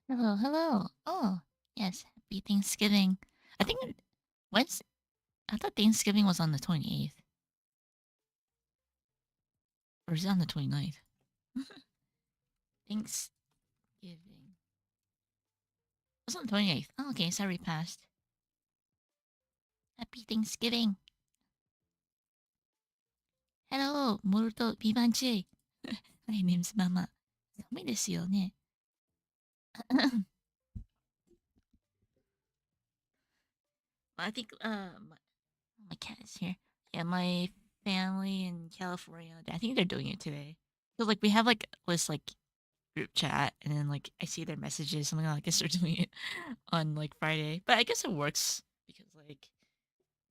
Hello, hello. Oh, yes. Happy Thanksgiving. I think when's I thought Thanksgiving was on the 28th. Or is it on the 29th? Thanksgiving. It's on the 28th. Oh, okay. Sorry, passed. Happy Thanksgiving. Hello, モルトビバンチェイ。My name's Mama. 寒いですよね。I think my cat is here. Yeah, my family in California. I think they're doing it today. So like we have like this like group chat, and then like I see their messages. I'm like, oh, I guess they're doing it on like Friday. But I guess it works because like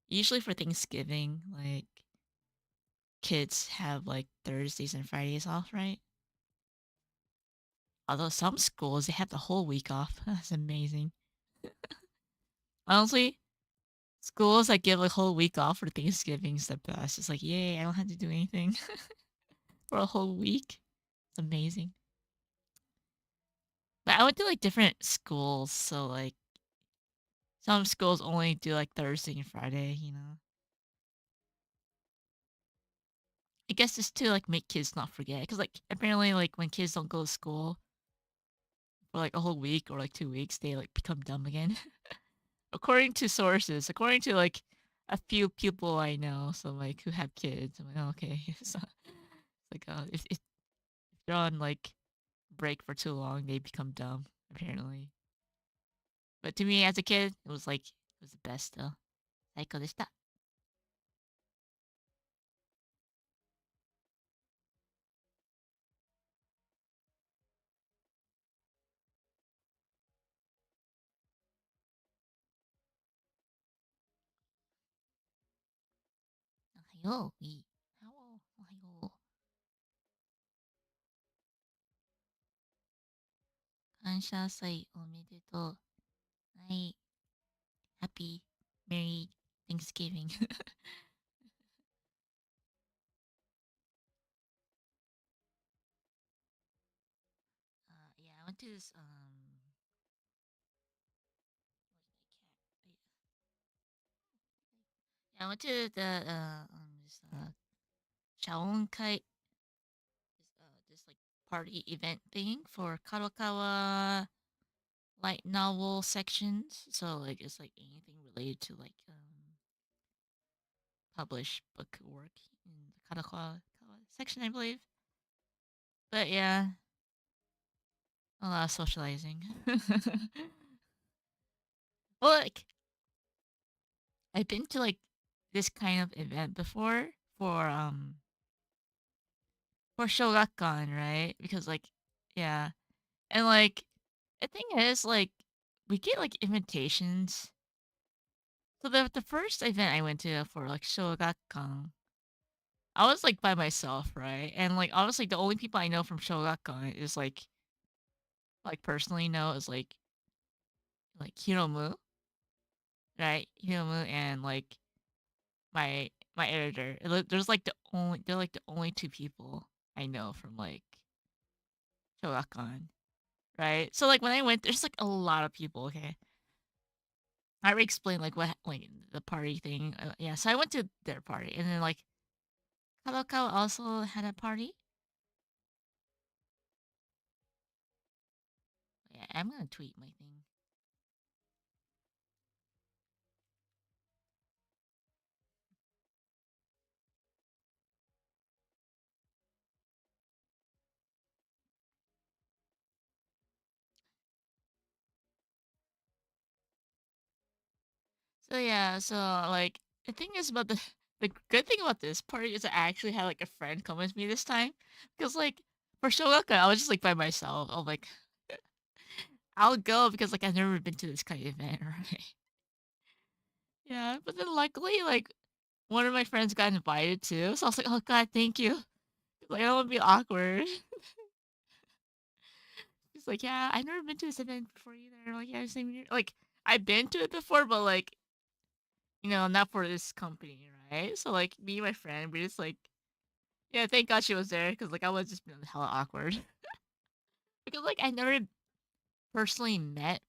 usually for Thanksgiving, like kids have like Thursdays and Fridays off, right? Although some schools they have the whole week off. That's amazing. Honestly, schools that give a whole week off for Thanksgiving is the best. It's like, yay, I don't have to do anything for a whole week. It's amazing. But I went to like different schools, so like some schools only do like Thursday and Friday. I guess it's to like make kids not forget, because like apparently like when kids don't go to school for like a whole week or like 2 weeks, they like become dumb again. According to sources, according to like a few people I know, so like who have kids, I'm like, oh, okay, so it's like if they're on like break for too long, they become dumb apparently. But to me as a kid, it was the best though. 最高でした。おはよう。いい。おはよう。感謝祭おめでとう。はい。Happy Merry Thanksgiving. Yeah, I went to this where's my cat? Yeah, I went to the this Shaonkai, this like party event thing for Kadokawa light novel sections. So like it's like anything related to like published book work in the Kadokawa section, I believe. But yeah, a lot of socializing. Well, like I've been to like this kind of event before for Shogakukan, right? Because like yeah. And like the thing is like we get like invitations. So the first event I went to for like Shogakukan, I was like by myself, right? And like obviously the only people I know from Shogakukan is like personally know is like Hiromu, right? Hiromu and like my editor. They're like the only two people I know from like Shogakukan, right? So like when I went, there's like a lot of people. Okay, I already explained like what like the party thing. Yeah, so I went to their party, and then like Kadokawa also had a party. Yeah, I'm gonna tweet my thing. So yeah, so like the thing is about the good thing about this party is I actually had like a friend come with me this time, because like for Shogakukan I was just like by myself. I'm like I'll go because like I've never been to this kind of event, right? Yeah, but then luckily like one of my friends got invited too, so I was like, oh god, thank you. Like I don't want to be awkward. He's like, yeah, I've never been to this event before either. Like, yeah, same here. Like I've been to it before, but like not for this company, right? So like me and my friend, we just like, yeah, thank God she was there because like I was just being hella awkward because like I never personally met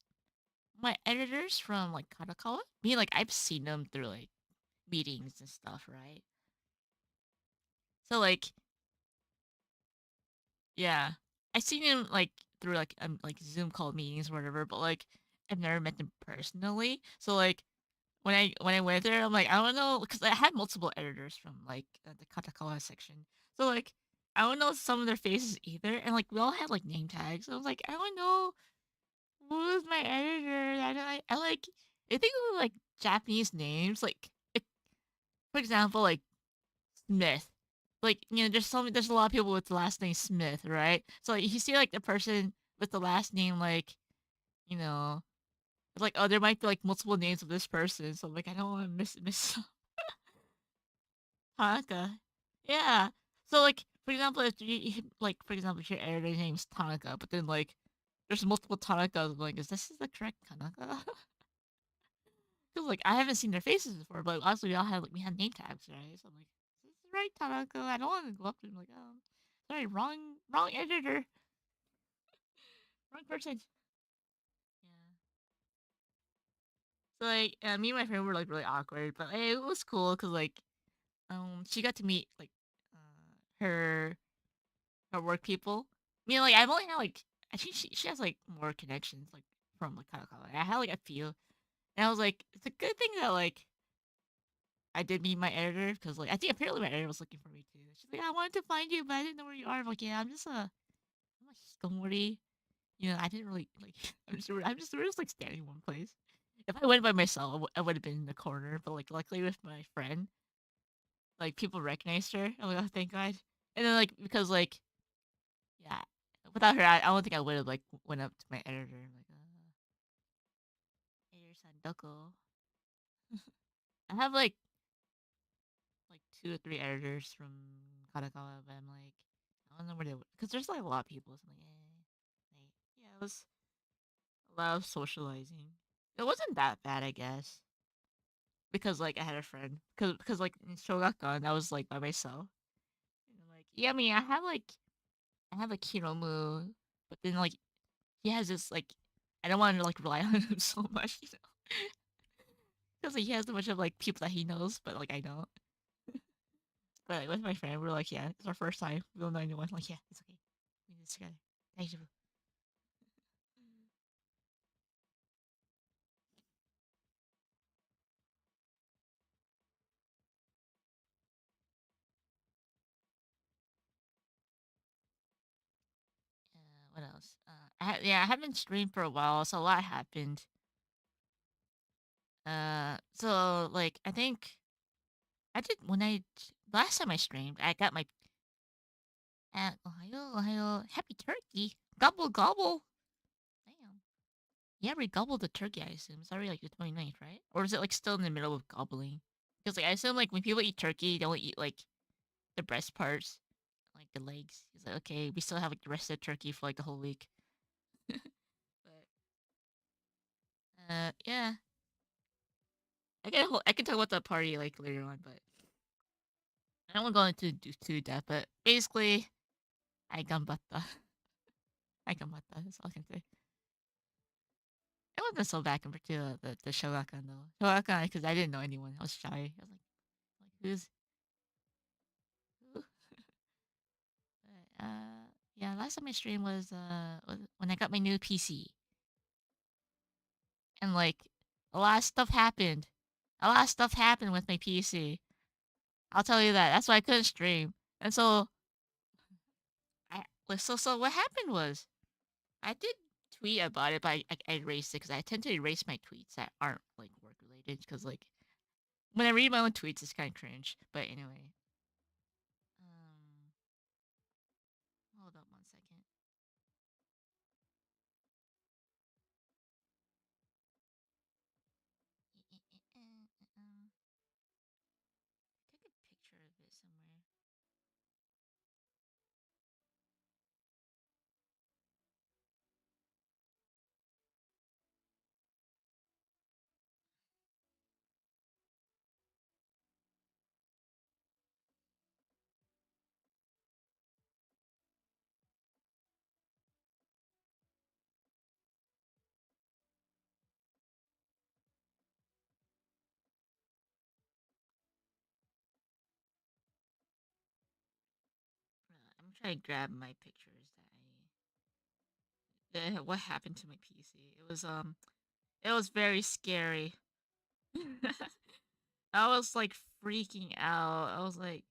my editors from like Kadokawa. Me like I've seen them through like meetings and stuff, right? So like yeah, I seen them like through like Zoom call meetings or whatever, but like I've never met them personally. So like when I went there, I'm like I don't know because I had multiple editors from like the Kadokawa section. So like I don't know some of their faces either, and like we all had like name tags. So I was like I don't know who's my editor. I like I think of like Japanese names like for example like Smith. Like, there's a lot of people with the last name Smith, right? So like, you see like the person with the last name like, you know, like oh there might be like multiple names of this person. So like I don't want to miss Tanaka. Yeah. So like for example if like for example if your editor's name is Tanaka, but then like there's multiple Tanakas, I'm like, is this the correct Tanaka? Because like I haven't seen their faces before, but honestly we had name tags, right? So I'm like, is this the right Tanaka? I don't want to go up to him like, sorry, wrong editor, wrong person. Yeah. So like me and my friend were like really awkward, but like, it was cool because like she got to meet like her work people. I mean like I've only had like I think she has like more connections like from like Kadokawa. I had like a few, and I was like it's a good thing that like I did meet my editor because, like, I think apparently my editor was looking for me too. She's like, "I wanted to find you, but I didn't know where you are." I'm like, "Yeah, I'm a hikomori. I didn't really like. We're just like standing in one place. If I went by myself, I would have been in the corner. But like, luckily with my friend, like people recognized her. I'm like, oh, thank God. And then like because like yeah, without her, I don't think I would have like went up to my editor. I'm like, editor san doko. I have like 2 or 3 editors from Kadokawa, but I'm like, I don't know where they because there's like a lot of people. So I'm like, like, yeah, it was a lot of socializing. It wasn't that bad, I guess, because like I had a friend. Because like in Shogakukan, I was like by myself. And I'm like, yeah, I mean, I have a Kiromu, but then like he has this like, I don't want to like rely on him so much, because like, he has a bunch of like people that he knows, but like I don't. But like, with my friend, we're like, yeah, it's our first time. We don't know anyone. Like, yeah, it's okay. We do this together. Daijoubu. What else? I haven't streamed for a while, so a lot happened. So like I think I did when I last time I streamed, I got my Ohio, Ohio, happy turkey, gobble gobble. Damn. Yeah, we gobbled the turkey. I assume it's already like the 29th, right? Or is it like still in the middle of gobbling? Because like I assume like when people eat turkey, they don't eat like the breast parts, like the legs. He's like, okay, we still have like the rest of the turkey for like the whole week. But yeah, I can talk about the party like later on, but I don't want to go into too depth. But basically, I ganbatta. I ganbatta. That's all I can say. It wasn't so bad compared to the Shogakukan though. Shogakukan because I didn't know anyone. I was shy. I was like who's who? But, yeah, last time I streamed was when I got my new PC, and like a lot of stuff happened. A lot of stuff happened with my PC. I'll tell you that. That's why I couldn't stream. And so so what happened was I did tweet about it, but I erased it because I tend to erase my tweets that aren't like work related. Because like when I read my own tweets, it's kind of cringe. But anyway, um, hold up 1 second. Take a picture of it somewhere. trying to grab my pictures what happened to my PC. It was very scary. I was like freaking out. I was like,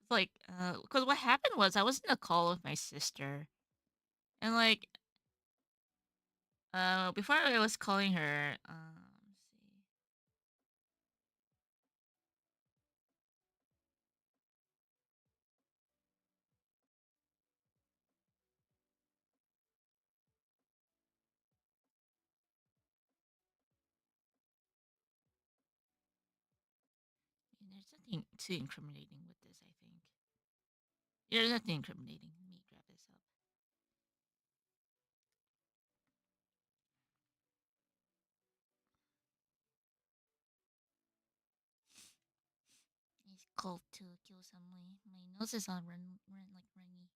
because what happened was I was in a call with my sister, and like, before I was calling her, let's see. There's nothing too incriminating with this, I think. Yeah, there's nothing incriminating. Let me grab this up. It's cold to kill someone. My nose is on like runny.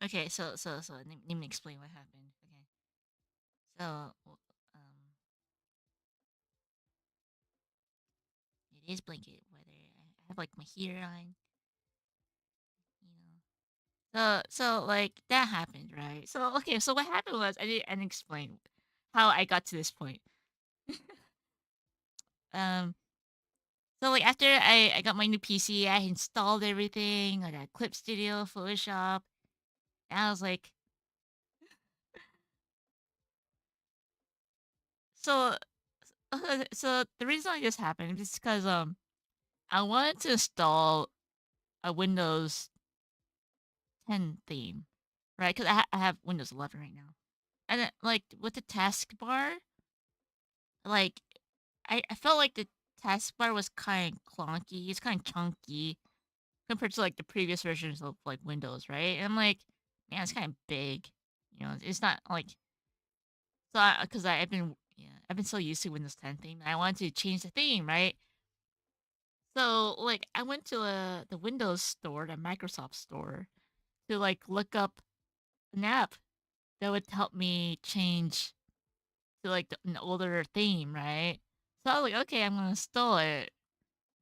Okay, so let me explain what happened. Okay, so it is blanket weather. I have like my heater on, you know. So like that happened, right? So okay, so what happened was I didn't explain how I got to this point. Um, so like after I got my new PC, I installed everything. I got Clip Studio, Photoshop, and I was like, so so the reason why this happened is because I wanted to install a Windows 10 theme, right? Because I have Windows 11 right now, and then, like with the taskbar, like I felt like the taskbar was kind of clunky. It's kind of chunky compared to like the previous versions of like Windows, right? And I'm like, man, it's kind of big. You know, it's not like so because I've been I've been so used to Windows 10 theme. I wanted to change the theme, right? So like I went to the Windows store, the Microsoft store, to like look up an app that would help me change to like an older theme, right? So I was like, okay, I'm gonna install it.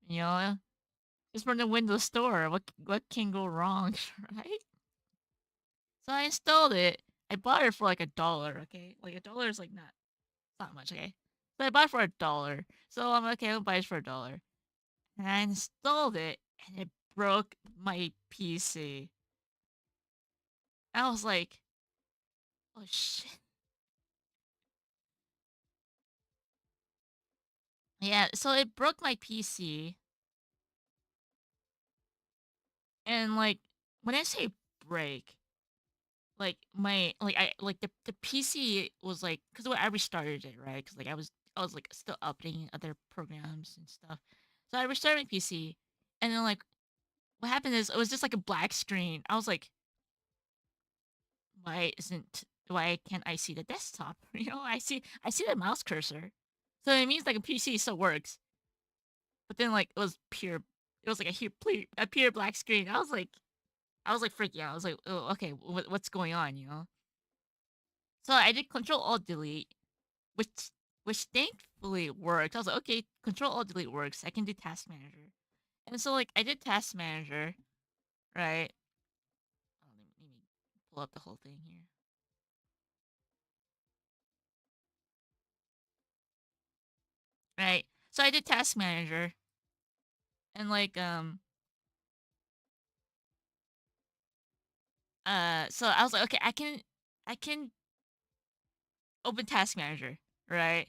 You know, it's from the Windows Store. What can go wrong, right? So I installed it. I bought it for like $1. Okay, like $1 is like not much. Okay, so I bought it for $1. So I'm like, okay. I'll buy it for $1, and I installed it, and it broke my PC. I was like, oh shit. Yeah, so it broke my PC, and like when I say break, like my like I like the PC was like because I restarted it, right? Because like I was like still updating other programs and stuff, so I restarted my PC, and then like what happened is it was just like a black screen. I was like, why can't I see the desktop? You know, I see the mouse cursor, so it means like a PC still works, but then like it was like a pure black screen. I was like freaking out. I was like, oh, okay, what's going on? You know. So I did Control Alt Delete, which which thankfully worked. I was like, okay, Control Alt Delete works. I can do Task Manager, and so like I did Task Manager, right? Oh, let me pull up the whole thing here, right? So I did Task Manager, and like so I was like, okay, I can open Task Manager, right?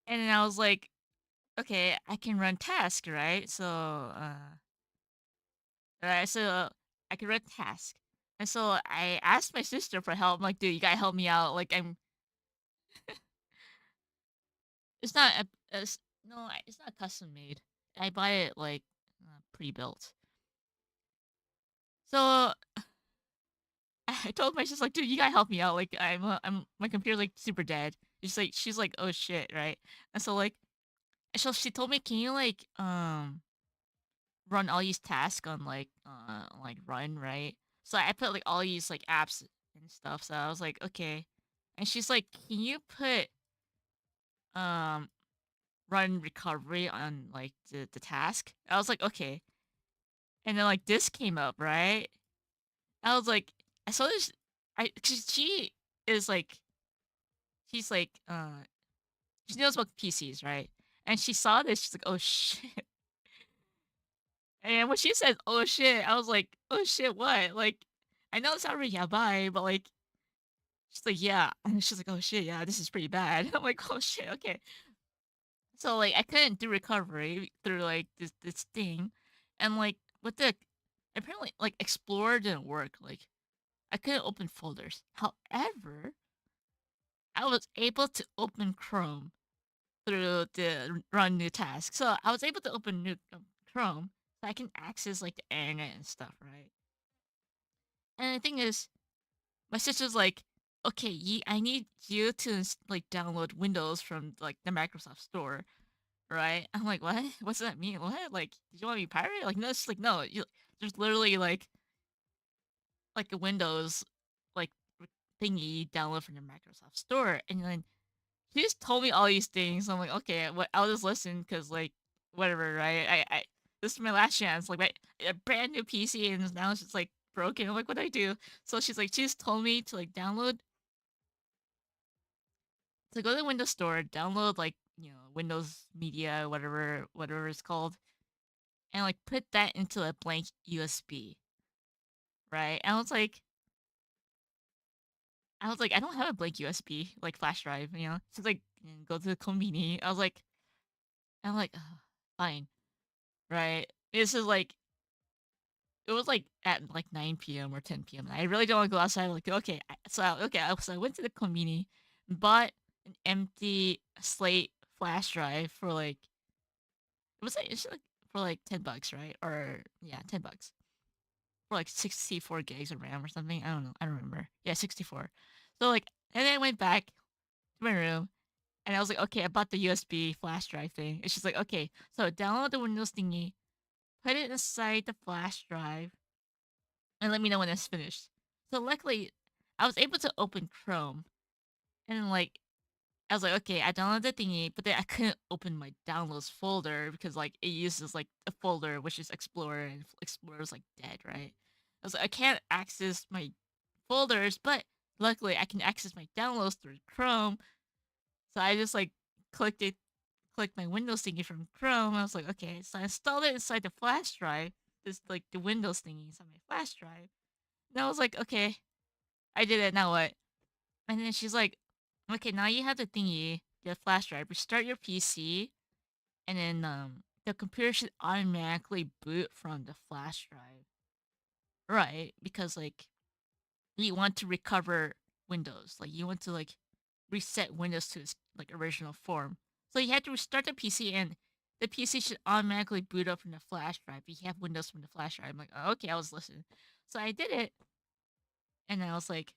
And then I was like, okay, I can run task, right? So right, so I can run task. And so I asked my sister for help. I'm like, dude, you gotta help me out. Like, it's not no, it's not custom made. I buy it like pre built. So I told my sister like, dude, you gotta help me out. Like, I'm my computer's like super dead. She's like, oh shit, right? And so like, so she told me, can you run all these tasks on like run, right? So I put like all these like apps and stuff. So I was like, okay. and she's like, "Can you put um run recovery on like the task?" I was like, "Okay." And then like this came up, right? I was like, I saw this. I 'cause she is like, she's like, she knows about PCs, right? And she saw this. She's like, "Oh shit!" And when she said, "Oh shit," I was like, "Oh shit, what?" Like, I know it's not really yabai, but like, she's like, "Yeah," and she's like, "Oh shit, yeah, this is pretty bad." I'm like, "Oh shit, okay." So like, I couldn't do recovery through like this thing, and like with the apparently like Explorer didn't work. Like, I couldn't open folders. However, I was able to open Chrome through the run new task. So I was able to open new Chrome, so I can access like the internet and stuff, right? And the thing is, my sister's like, "Okay, I need you to like download Windows from like the Microsoft Store, right?" I'm like, "What? What's that mean? What? Like, did you want me pirate?" Like, no, it's like, no. There's literally like a Windows like thingy you download from the Microsoft Store, and then she just told me all these things. I'm like, okay, what? I'll just listen because like whatever, right? This is my last chance. Like my a brand new PC, and now it's just like broken. I'm like, what do I do? So she's like, she just told me to like download to go to the Windows Store, download like Windows Media, whatever it's called, and like put that into a blank USB, right? And I was like, I don't have a blank USB like flash drive, you know. She's like, go to the convenience. I'm like, "Ugh, fine, right? This is like it was like at like 9 p.m. or 10 p.m. And I really don't want to go outside. Like, okay, so I went to the convenience, bought an empty slate flash drive for like it's like for like $10, right? Or yeah, $10 for like 64 gigs of RAM or something. I don't know. I don't remember. Yeah, 64. So like, and then I went back to my room and I was like, okay, I bought the USB flash drive thing. And she's like, okay, so download the Windows thingy, put it inside the flash drive, and let me know when it's finished. So luckily, I was able to open Chrome, and like I was like, okay, I downloaded the thingy, but then I couldn't open my downloads folder because like it uses like a folder which is Explorer, and Explorer is like dead, right? I was like, I can't access my folders, but luckily I can access my downloads through Chrome. So I just like clicked it, clicked my Windows thingy from Chrome. I was like, okay, so I installed it inside the flash drive. This like the Windows thingy inside my flash drive. And I was like, okay, I did it. Now what? And then she's like, okay, now you have the thingy, the flash drive. Restart your PC, and then the computer should automatically boot from the flash drive, right? Because like you want to recover Windows, like you want to like reset Windows to its like original form. So you have to restart the PC, and the PC should automatically boot up from the flash drive. You have Windows from the flash drive. I'm like, oh, okay, I was listening. So I did it, and I was like,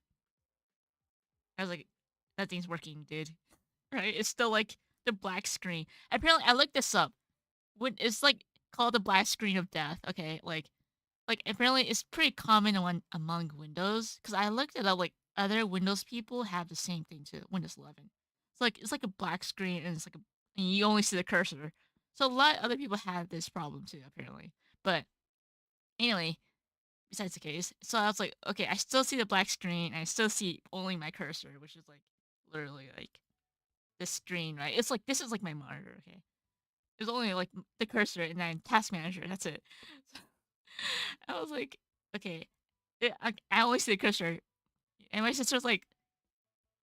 nothing's working, dude. Right? It's still like the black screen. Apparently, I looked this up. When it's like called the black screen of death. Okay, like apparently it's pretty common among Windows because I looked it up. Like other Windows people have the same thing too. Windows 11. It's like a black screen and and you only see the cursor. So a lot of other people have this problem too apparently. But anyway, besides the case, so I was like, okay, I still see the black screen and I still see only my cursor, which is like literally like the screen, right? It's like this is like my monitor, okay? There's only like the cursor and then task manager, and that's it. I was like, okay, I only see the cursor, and my sister's like,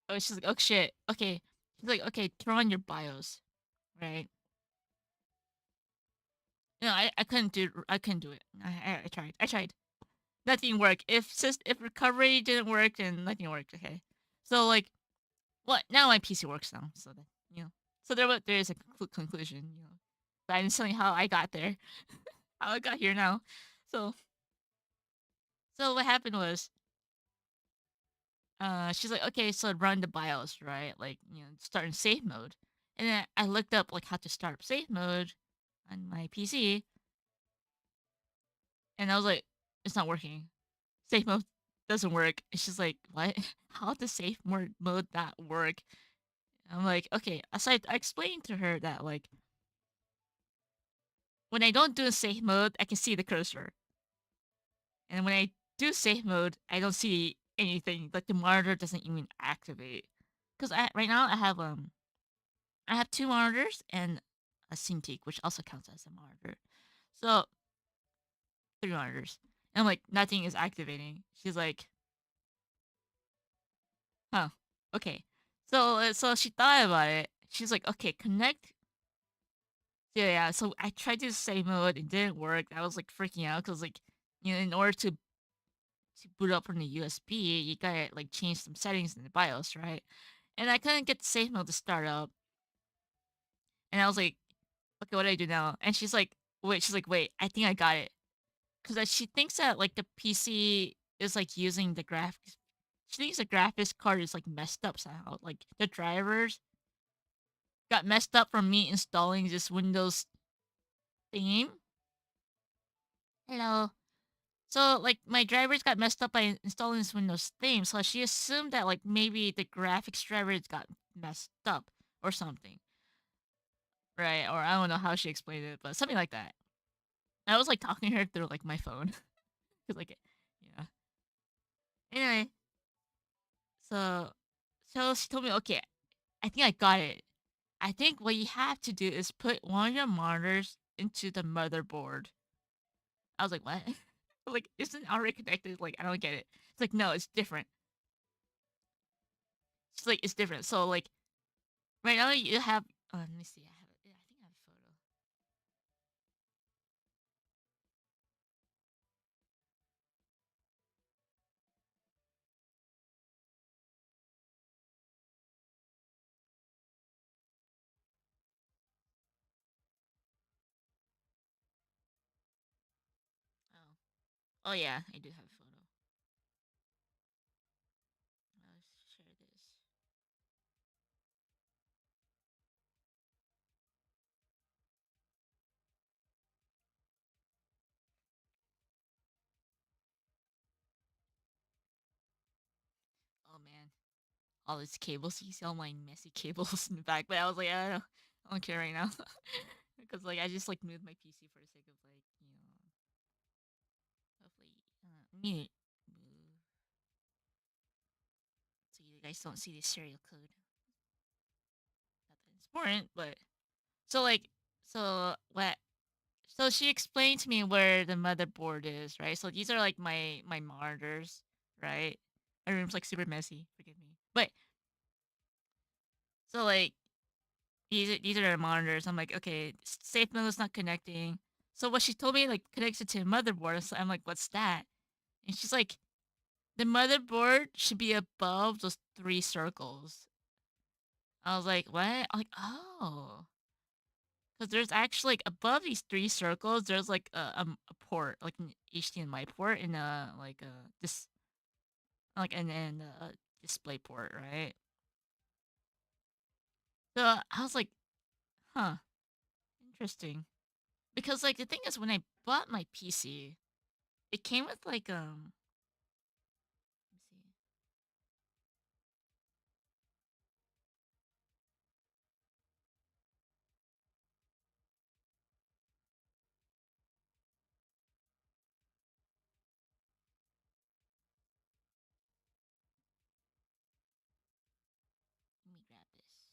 oh, she's like, oh shit, okay. She's like, okay, turn on your BIOS, right? No, I couldn't do it. I tried. Nothing worked. If recovery didn't work, then nothing worked. Okay, so like, what? Now my PC works now, so that you know. So there is a conclusion, you know. But I'm just telling you how I got there, how I got here now. So so what happened was, she's like, okay, so run the BIOS, right? Like, start in safe mode. And then I looked up like how to start up safe mode on my PC, and I was like, it's not working. Safe mode. doesn't work. And she's like, "What? How does safe mode not work?" I'm like, "Okay." So I explained to her that like when I don't do safe mode, I can see the cursor, and when I do safe mode, I don't see anything. Like the monitor doesn't even activate. Because right now I have two monitors and a Cintiq, which also counts as a monitor. So three monitors. And I'm like, nothing is activating. She's like, huh, okay. So she thought about it. She's like, okay, connect. Yeah, yeah. So I tried to save mode. It didn't work. I was like freaking out because like, in order to boot up from the USB, you gotta like change some settings in the BIOS, right? And I couldn't get the safe mode to start up. And I was like, okay, what do I do now? And she's like, wait, I think I got it. Because she thinks that like the PC is like using the graphics. She thinks the graphics card is like messed up somehow. Like the drivers got messed up from me installing this Windows theme. Hello. So like my drivers got messed up by installing this Windows theme. So she assumed that like maybe the graphics drivers got messed up or something, right? Or I don't know how she explained it, but something like that. I was like talking to her through like my phone, cause like, yeah. Anyway, so she told me, okay, I think I got it. I think what you have to do is put one of your monitors into the motherboard. I was like, what? Like, isn't it already connected? Like, I don't get it. It's like, no, it's different. It's like, it's different. So, like, right now you have, let me see. I have it. Yeah, I think I have a photo. Oh. Oh, yeah, I do have a photo. Let's share this. Oh, man. All these cables. You see all my messy cables in the back. But I was like, I don't care right now. Because, like, I just, like, moved my PC for the sake of, like, hopefully, me move so you guys don't see the serial code. Not that it's important, but so like so what so she explained to me where the motherboard is, right? So these are like my monitors, right? My room's like super messy, forgive me. But so like these are the monitors. I'm like, okay, safe mode is not connecting. So what she told me like connects it to the motherboard. So I'm like, what's that? And she's like, the motherboard should be above those three circles. I was like, what? I'm like, oh. Because there's actually like above these three circles, there's like a port, like an HDMI port and like this like and display port, right? So I was like, huh, interesting. Because like the thing is, when I bought my PC, it came with like let me see, let me grab this.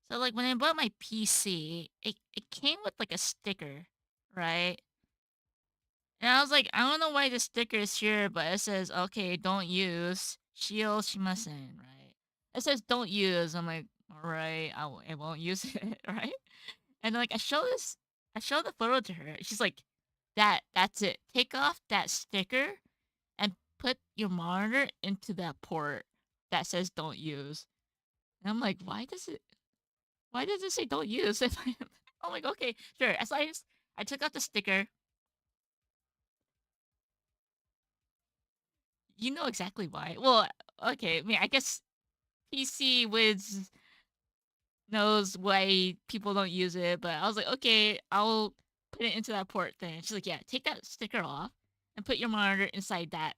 So like when I bought my PC, it came with like a sticker, right? And I was like, I don't know why the sticker is here, but it says, okay, don't use. Shio shimasen, right? It says don't use. I'm like, all right, I won't use it, right? And like I show the photo to her. She's like, that's it. Take off that sticker and put your monitor into that port that says don't use. And I'm like, why does it say don't use if I I'm like, okay, sure. As I took out the sticker. You know exactly why. Well, okay. I mean, I guess PC Wiz knows why people don't use it, but I was like, okay, I'll put it into that port thing. She's like, yeah, take that sticker off and put your monitor inside that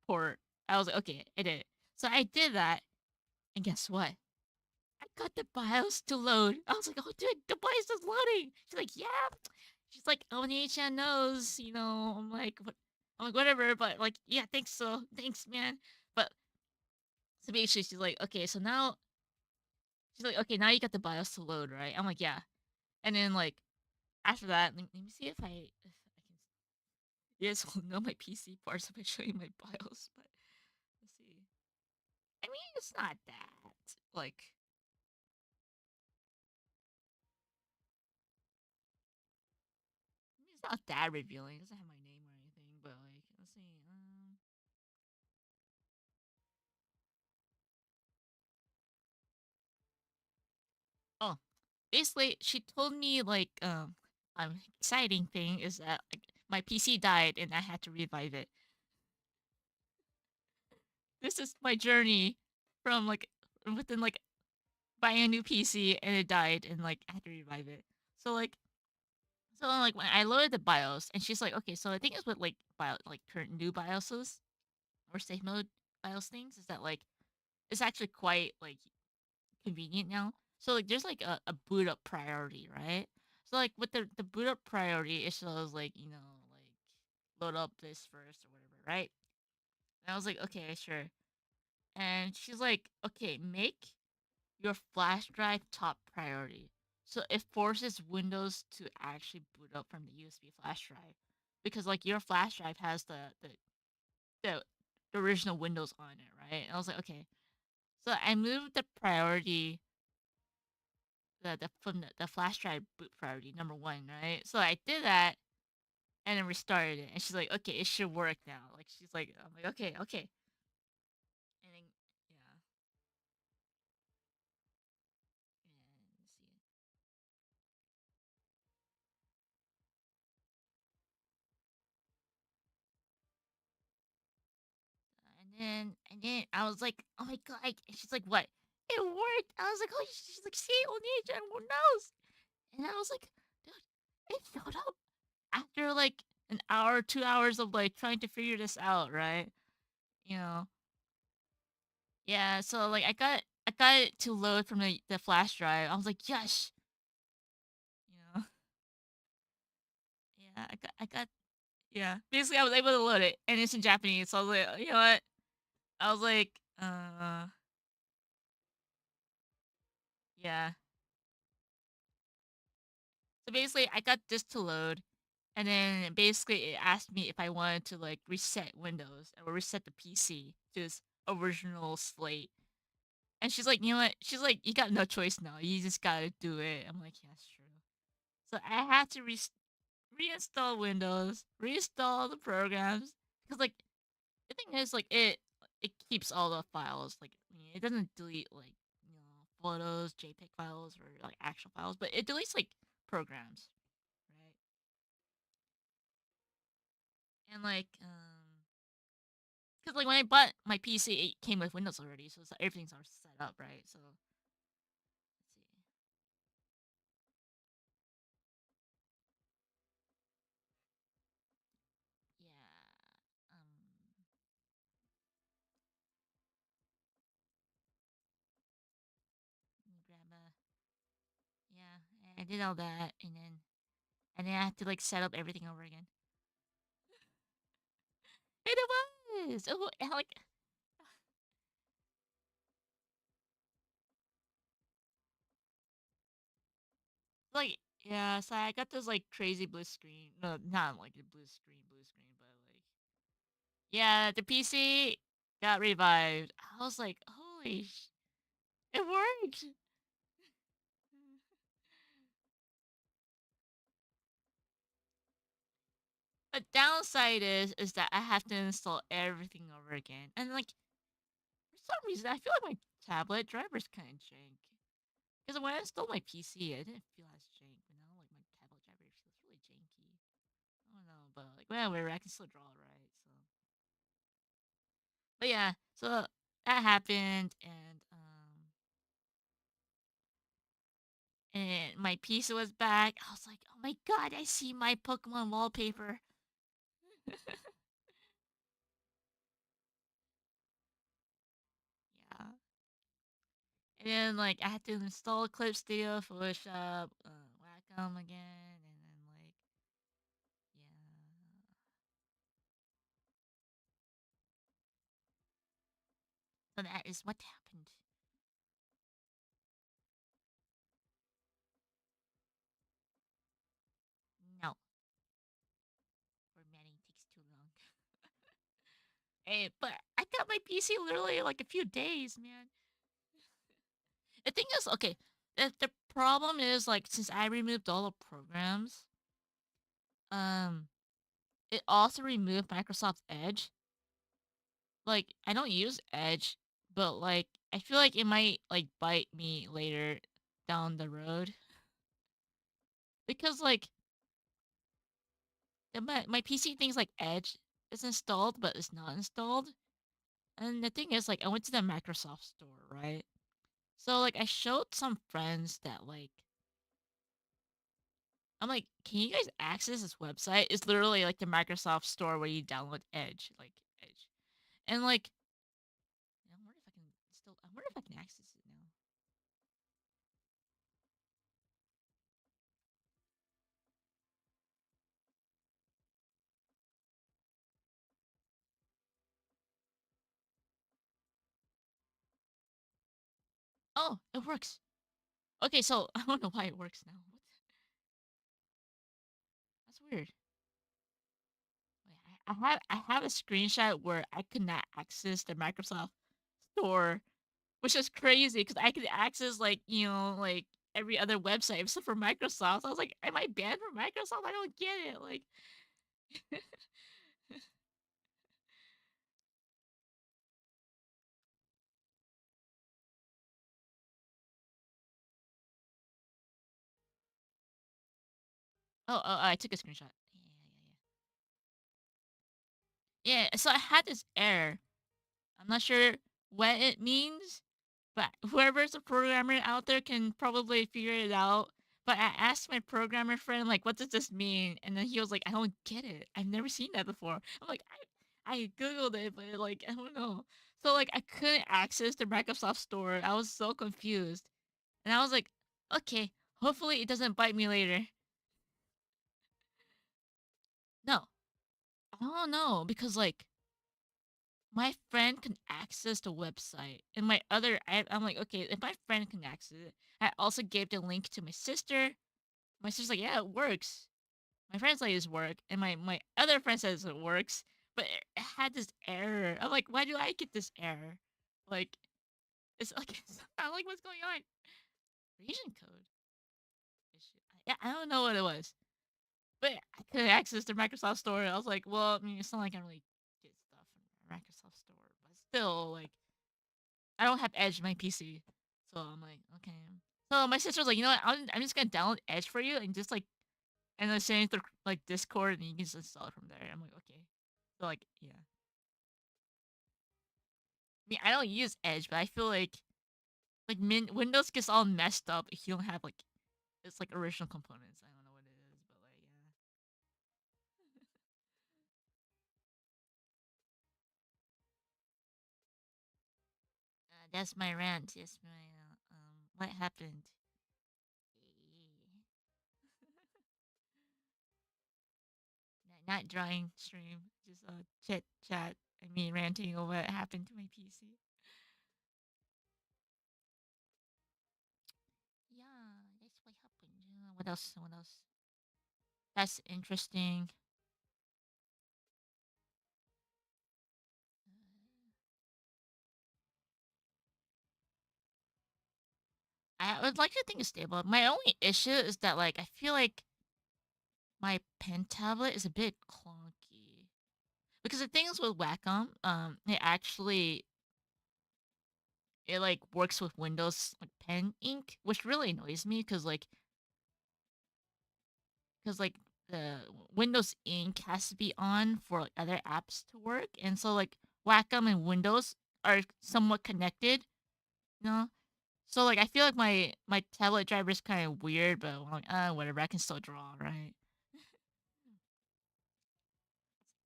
port. I was like, okay, I did it. So I did that, and guess what? I got the BIOS to load. I was like, oh, dude, the BIOS is loading. She's like, yeah. She's like, oh, Chan knows, you know. I'm like, what? I'm like, whatever, but like, yeah, thanks, so thanks, man. But so basically, she's like, okay, so now she's like, okay, now you got the BIOS to load, right? I'm like, yeah. And then like after that, let me see if I can. Yes, will know my PC parts if I show you my BIOS, but let's see. I mean, it's not that like I mean, it's not that revealing. It doesn't have my name or anything, but like, let's see. Oh, basically, she told me like exciting thing is that like my PC died and I had to revive it. This is my journey from like within like buying a new PC and it died and like I had to revive it. So like like when I loaded the BIOS and she's like, okay, so I think it's with like like current new BIOSes or safe mode BIOS things is that like it's actually quite like convenient now. So like there's like a boot up priority, right? So like with the boot up priority, it shows like, you know, like load up this first or whatever, right? And I was like, okay, sure. And she's like, okay, make your flash drive top priority. So it forces Windows to actually boot up from the USB flash drive. Because like your flash drive has the, the original Windows on it, right? And I was like, okay. So I moved the priority the from the flash drive boot priority number one, right? So I did that and then restarted it, and she's like, "Okay, it should work now." Like she's like, "I'm like, okay, okay." And then yeah, and let's see, and then I was like, "Oh my god!" And she's like, "What? It worked!" I was like, "Oh," she's like, "See, Onija, who knows?" And I was like, "Dude, it showed up after like an hour, 2 hours of like trying to figure this out, right?" You know, yeah, so like I got it to load from the flash drive. I was like, yes, you know, yeah, I got yeah. Basically, I was able to load it, and it's in Japanese. So I was like, you know what? I was like, yeah. So basically, I got this to load, and then basically it asked me if I wanted to like reset Windows or reset the PC to its original slate. And she's like, you know what? She's like, you got no choice now. You just gotta do it. I'm like, yeah, that's true. So I had to reinstall Windows, reinstall the programs because like the thing is like it keeps all the files like I mean, it doesn't delete like you know photos, JPEG files or like actual files, but it deletes like programs, right? And like because like when I bought my PC, it came with Windows already, so it's, like, everything's all set up, right? So let's see, yeah, let me grab a yeah, I did all that, and then I had to like set up everything over again. And it was. Oh, and, like yeah, so I got this like crazy blue screen. No, not like a blue screen, but like yeah, the PC got revived. I was like, holy, it worked. The downside is that I have to install everything over again, and like for some reason, I feel like my tablet driver's kind of jank. Because when I installed my PC, I didn't feel as jank, but now like my tablet driver feels really janky. I don't know, but like whatever, I can still draw it right. So, but yeah, so that happened, and my PC was back. I was like, oh my god, I see my Pokemon wallpaper. And then like I had to install Clip Studio, Photoshop, Wacom again, and then like yeah. So that is what happened. No, formatting takes too long. Hey, but I got my PC literally in, like a few days, man. The thing is, okay, the problem is like since I removed all the programs, um, it also removed Microsoft Edge. Like I don't use Edge, but like I feel like it might like bite me later down the road because like my PC thinks like Edge is installed, but it's not installed. And the thing is, like, I went to the Microsoft store, right? So like I showed some friends that like I'm like, can you guys access this website? It's literally like the Microsoft store where you download Edge, like Edge. And like I wonder if I can access it now. Oh, it works. Okay, so I don't know why it works now. What? That's weird. Wait, I have a screenshot where I could not access the Microsoft store, which is crazy because I could access like like every other website except for Microsoft. I was like, am I banned from Microsoft? I don't get it. Like, I took a screenshot. Yeah. So I had this error. I'm not sure what it means, but whoever's a programmer out there can probably figure it out. But I asked my programmer friend, like, what does this mean? And then he was like, I don't get it. I've never seen that before. I'm like, I Googled it, but like, I don't know. So like, I couldn't access the Microsoft store. I was so confused. And I was like, okay, hopefully it doesn't bite me later. No, I don't know because like, my friend can access the website, and I'm like, okay, if my friend can access it, I also gave the link to my sister. My sister's like, yeah, it works. My friend's like, it's work, and my other friend says it works, but it had this error. I'm like, why do I get this error? Like, it's like, I'm like, what's going on? Region code issue. Yeah, I don't know what it was, but I couldn't access the Microsoft Store. I was like, well, I mean, it's not like I really get stuff from the Microsoft Store, but still, like, I don't have Edge in my PC, so I'm like, okay. So my sister was like, you know what? I'm just gonna download Edge for you and just like and then send it through like Discord and you can just install it from there. I'm like, okay. So like, yeah. I mean, I don't use Edge, but I feel like Windows gets all messed up if you don't have like it's like original components. I don't know what it is, but like, yeah. That's my rant. Yes, my what happened? Not drawing stream, just chit chat. I mean, ranting over what happened to my PC. Yeah, that's what happened. What else? What else? That's interesting. I would like to think it's stable. My only issue is that like I feel like my pen tablet is a bit clunky because the thing is with Wacom, it actually it like works with Windows like pen ink, which really annoys me because the Windows ink has to be on for like other apps to work, and so like Wacom and Windows are somewhat connected, you know. So like I feel like my tablet driver is kind of weird, but I'm like, whatever, I can still draw, right?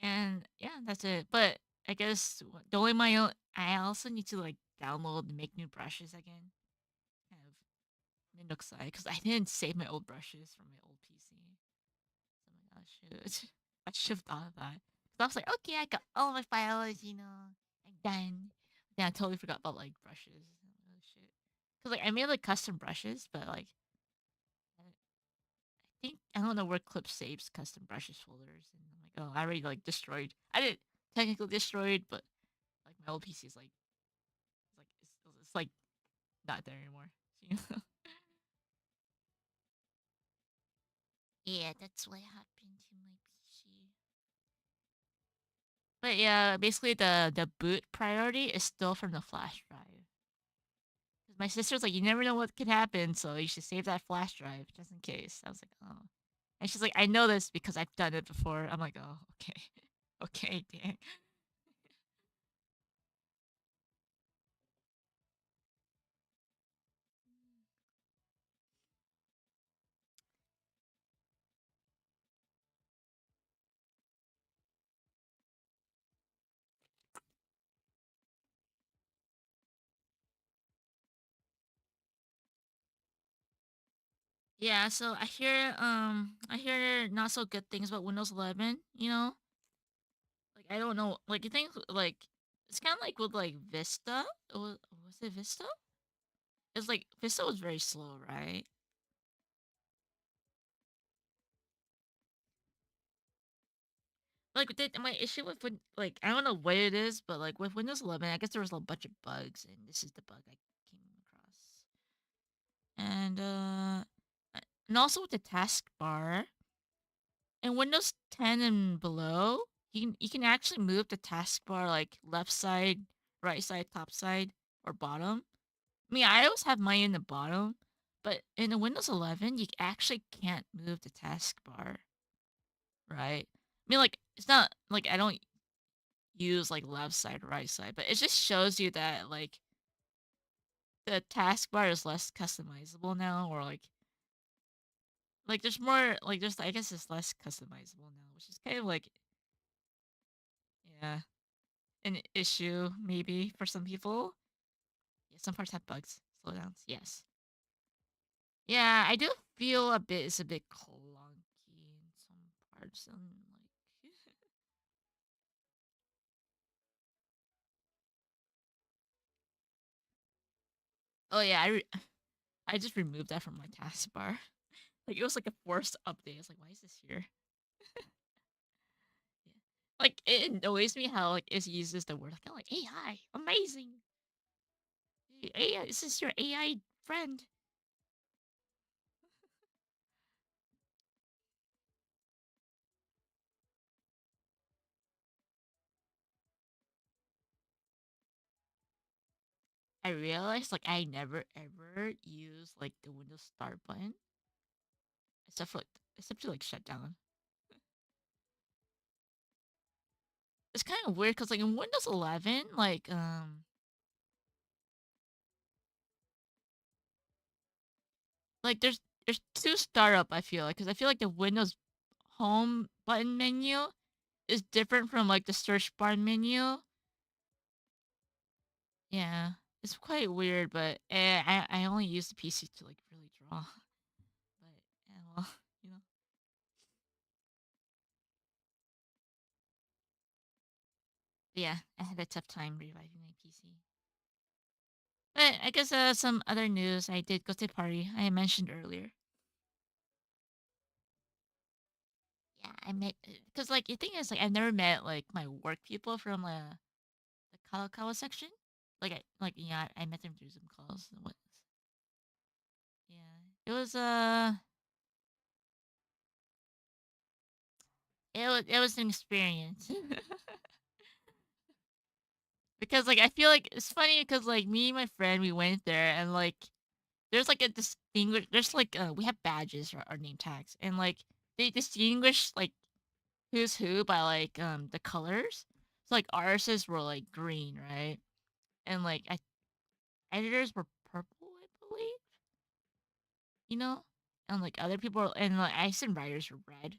And yeah, that's it. But I guess the only my own, I also need to like download and make new brushes again. Mindokusai because I didn't save my old brushes from my old PC. So I'm like, oh shoot. I should have thought of that. So I was like, okay, I got all my files, I'm done. Then I totally forgot about like brushes. Oh shit. Cause like I made like custom brushes, but like think I don't know where Clip saves custom brushes folders, and I'm like, oh, I already like destroyed. I didn't technically destroyed, but like my old PC is like, it's like not there anymore. You know? Yeah, that's what happened to my PC. But yeah, basically the boot priority is still from the flash drive. 'Cause my sister's like, you never know what could happen, so you should save that flash drive just in case. I was like, oh. And she's like, I know this because I've done it before. I'm like, oh, okay. Okay, dang. Yeah, so I hear not so good things about Windows 11, Like I don't know, like you think like it's kind of like with like Vista. Was it Vista? It's like Vista was very slow, right? Like my issue with like I don't know what it is, but like with Windows 11, I guess there was a bunch of bugs, and this is the bug I came across. And and also with the taskbar in Windows 10 and below, you can actually move the taskbar like left side, right side, top side, or bottom. I mean, I always have mine in the bottom, but in the Windows 11, you actually can't move the taskbar, right? I mean, like it's not like I don't use like left side, right side, but it just shows you that like the taskbar is less customizable now, or like there's more like there's I guess it's less customizable now, which is kind of like yeah an issue maybe for some people. Yeah, some parts have bugs, slowdowns. Yes. Yeah, I do feel it's a bit clunky in some parts. Like, oh yeah, I just removed that from my taskbar. Like it was like a forced update. It's like, why is this here? Yeah. Like it annoys me how like it uses the word like AI, amazing. AI, this is your AI friend. I realized like I never ever use like the Windows Start button except for like except to like shut down. It's kind of weird because like in Windows 11, like there's two startup. I feel like because I feel like the Windows Home button menu is different from like the search bar menu. Yeah, it's quite weird, but I only use the PC to like really draw. But yeah, well, you know. But yeah, I had a tough time reviving my PC. But I guess some other news. I did go to a party I mentioned earlier. Yeah, I met because like the thing is like I've never met like my work people from the Kalakawa section. Yeah, I met them through Zoom calls. And what? Yeah, it was an experience. Because like I feel like it's funny because like me and my friend we went there and like there's like a distinguish there's like we have badges or our name tags and like they distinguish like who's who by like the colors. So like ours were like green, right? And like editors were purple, I believe. You know, and like other people and like ice and writers were red.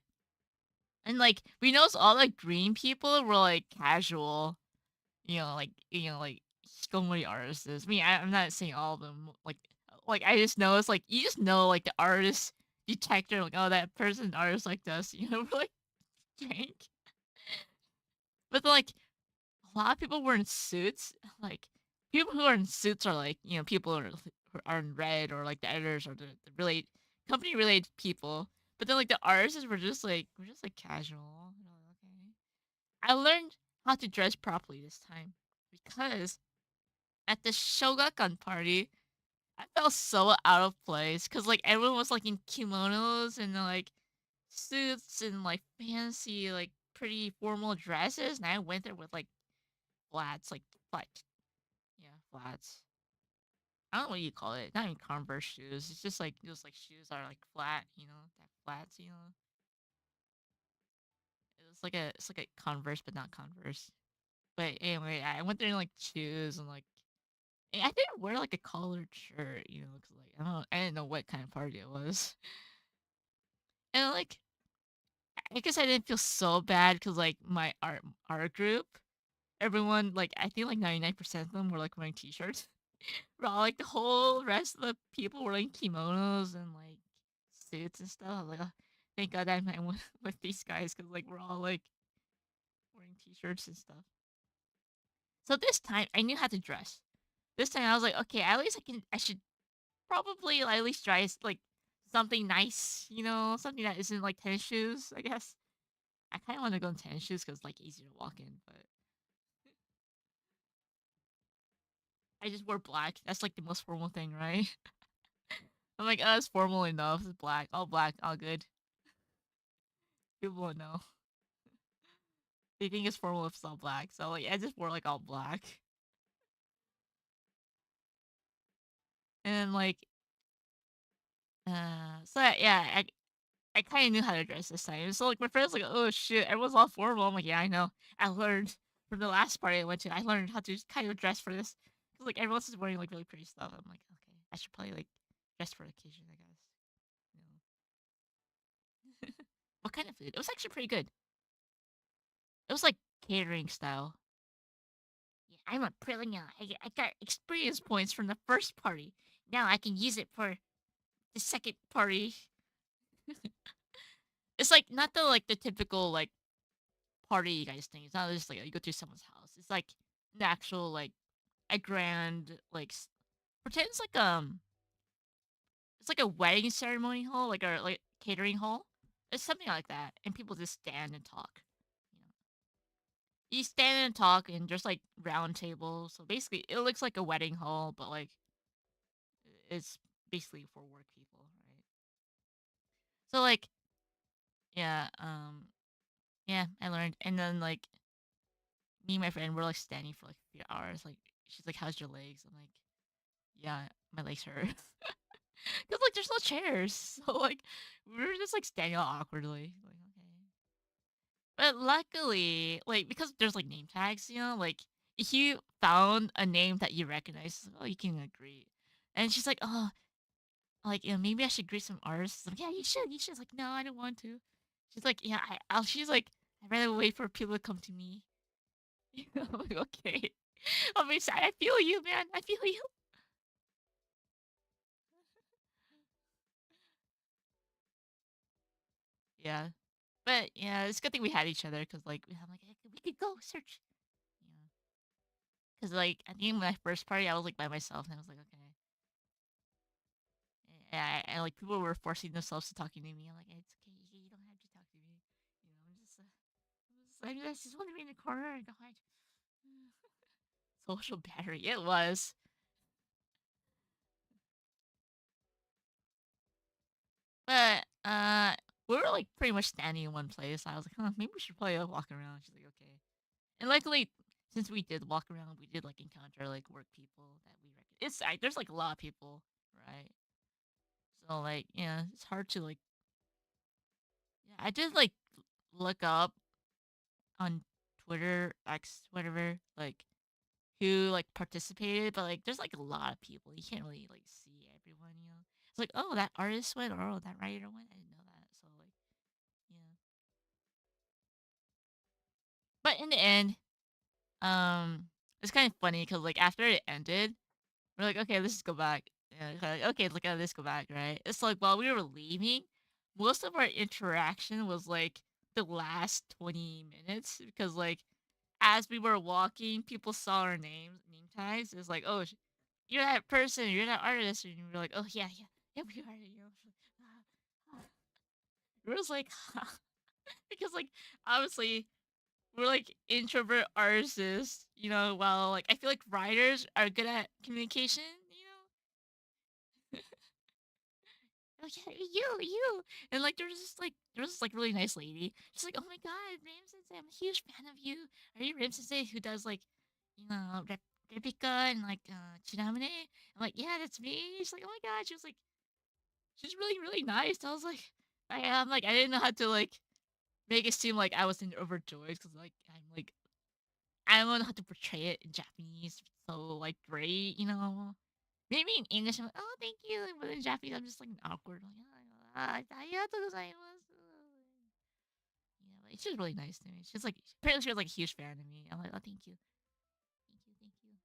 And like we noticed all the green people were like casual, like hikikomori artists. I mean, I'm not saying all of them. Like like, I just know it's like you just know, like, the artist detector, like, "Oh, that person artist like this," we're like, "Dang." But, like, a lot of people were in suits, like, people who are in suits are, like, people who are in red or, like, the editors or the really company-related people, but then, like, the artists were just, like, casual, okay. I learned how to dress properly this time because at the Shogakukan party, I felt so out of place because like, everyone was, like, in kimonos and, like, suits and, like, fancy, like, pretty formal dresses, and I went there with, like, flats, like, flat yeah, flats. I don't know what you call it, not even Converse shoes, it's just, like, those, like, shoes that are, like, flat, that flats. It's like a Converse, but not Converse. But anyway, I went there in, like, shoes and, like I didn't wear, like, a collared shirt, 'cause, like, I didn't know what kind of party it was. And, like, I guess I didn't feel so bad because like, my art group, everyone, like, I think, like, 99% of them were, like, wearing T-shirts. While, like, the whole rest of the people were wearing kimonos and, like, suits and stuff. I was like, "Oh, thank God I'm not with these guys because like, we're all, like, wearing T-shirts and stuff." So this time, I knew how to dress. This time, I was like, "Okay, at least I should probably at least try like something nice, something that isn't like tennis shoes, I guess." I kind of want to go in tennis shoes because like easier to walk in, but I just wore black. That's like the most formal thing, right? I'm like, oh, it's formal enough. It's black, all good. People won't know. They think it's formal if it's all black. So like, I just wore like all black, and like, so yeah, I kind of knew how to dress this time. So like my friends like, "Oh shit, everyone's all formal." I'm like, "Yeah, I know. I learned from the last party I went to. I learned how to kind of dress for this because like everyone's just wearing like really pretty stuff." I'm like, "Okay, I should probably like dress for the occasion, I guess." You know. What kind of food? It was actually pretty good. It was like catering style. Yeah, I'm a brilliant. I got experience points from the first party. Now I can use it for the second party. It's like not the typical like party you guys think. It's not just like you go to someone's house. It's like an actual like a grand like pretend it's like a wedding ceremony hall, like a like catering hall. It's something like that, and people just stand and talk. You know, you stand and talk, and just like round tables. So basically, it looks like a wedding hall, but like it's basically for work people, right? So like yeah, yeah, I learned, and then like me and my friend were like standing for like 3 hours. Like she's like, "How's your legs?" I'm like, "Yeah, my legs hurt." Cause like there's no chairs, so like we were just like standing all awkwardly. Like okay, but luckily, like because there's like name tags, like if you found a name that you recognize, oh, you can agree. And she's like, "Oh, like maybe I should greet some artists." I'm like, "Yeah, you should. You should." She's like, "No, I don't want to." She's like, "Yeah, She's like, "I'd rather wait for people to come to me." I'm like, "Okay." I mean, I feel you, man. I feel you. Yeah. But yeah, it's a good thing we had each other because like I'm like "Hey, we could go search, yeah. Because like I think my first party I was like by myself and I was like okay, yeah, and like people were forcing themselves to talking to me. I'm like it's okay, you don't have to talk to me, I just want to be in the corner and God, social battery. It was, but we were like pretty much standing in one place. I was like, huh, maybe we should probably walk around. She's like, okay. And luckily, since we did walk around, we did like encounter like work people that we recognize. There's like a lot of people, right? So like yeah, it's hard to like yeah. I did like look up on Twitter, X, whatever, like who like participated, but like there's like a lot of people. You can't really like see everyone. It's like oh that artist went or oh that writer went. I didn't know that. So like yeah. But in the end, it's kind of funny because like after it ended, we're like okay, let's just go back. Yeah, kinda like, okay, look at this go back, right? It's like while we were leaving, most of our interaction was like the last 20 minutes because like as we were walking, people saw our name tags. It's like, oh, you're that person, you're that artist, and we were like, oh yeah, yeah, yeah, we are. You know, it was like because like obviously we're like introvert artists, you know, while like I feel like writers are good at communication, you know. Oh yeah, you, and like there was this like really nice lady. She's like, oh my god, Ram Sensei, I'm a huge fan of you. Are you Ram Sensei who does like, you know, replica and like Chinamune? I'm like, yeah, that's me. She's like, oh my god. She was like, she's really nice. I was like, I am like, I didn't know how to like make it seem like I was overjoyed because like I'm like I don't know how to portray it in Japanese. So like great, you know. Maybe in English, I'm like, "Oh, thank you," but in Japanese, I'm just, like, awkward, like, "Ah, arigatou gozaimasu." Yeah, but she's really nice to me. She's, like apparently she was, like, a huge fan of me. I'm like, "Oh, thank you. Thank you, thank you."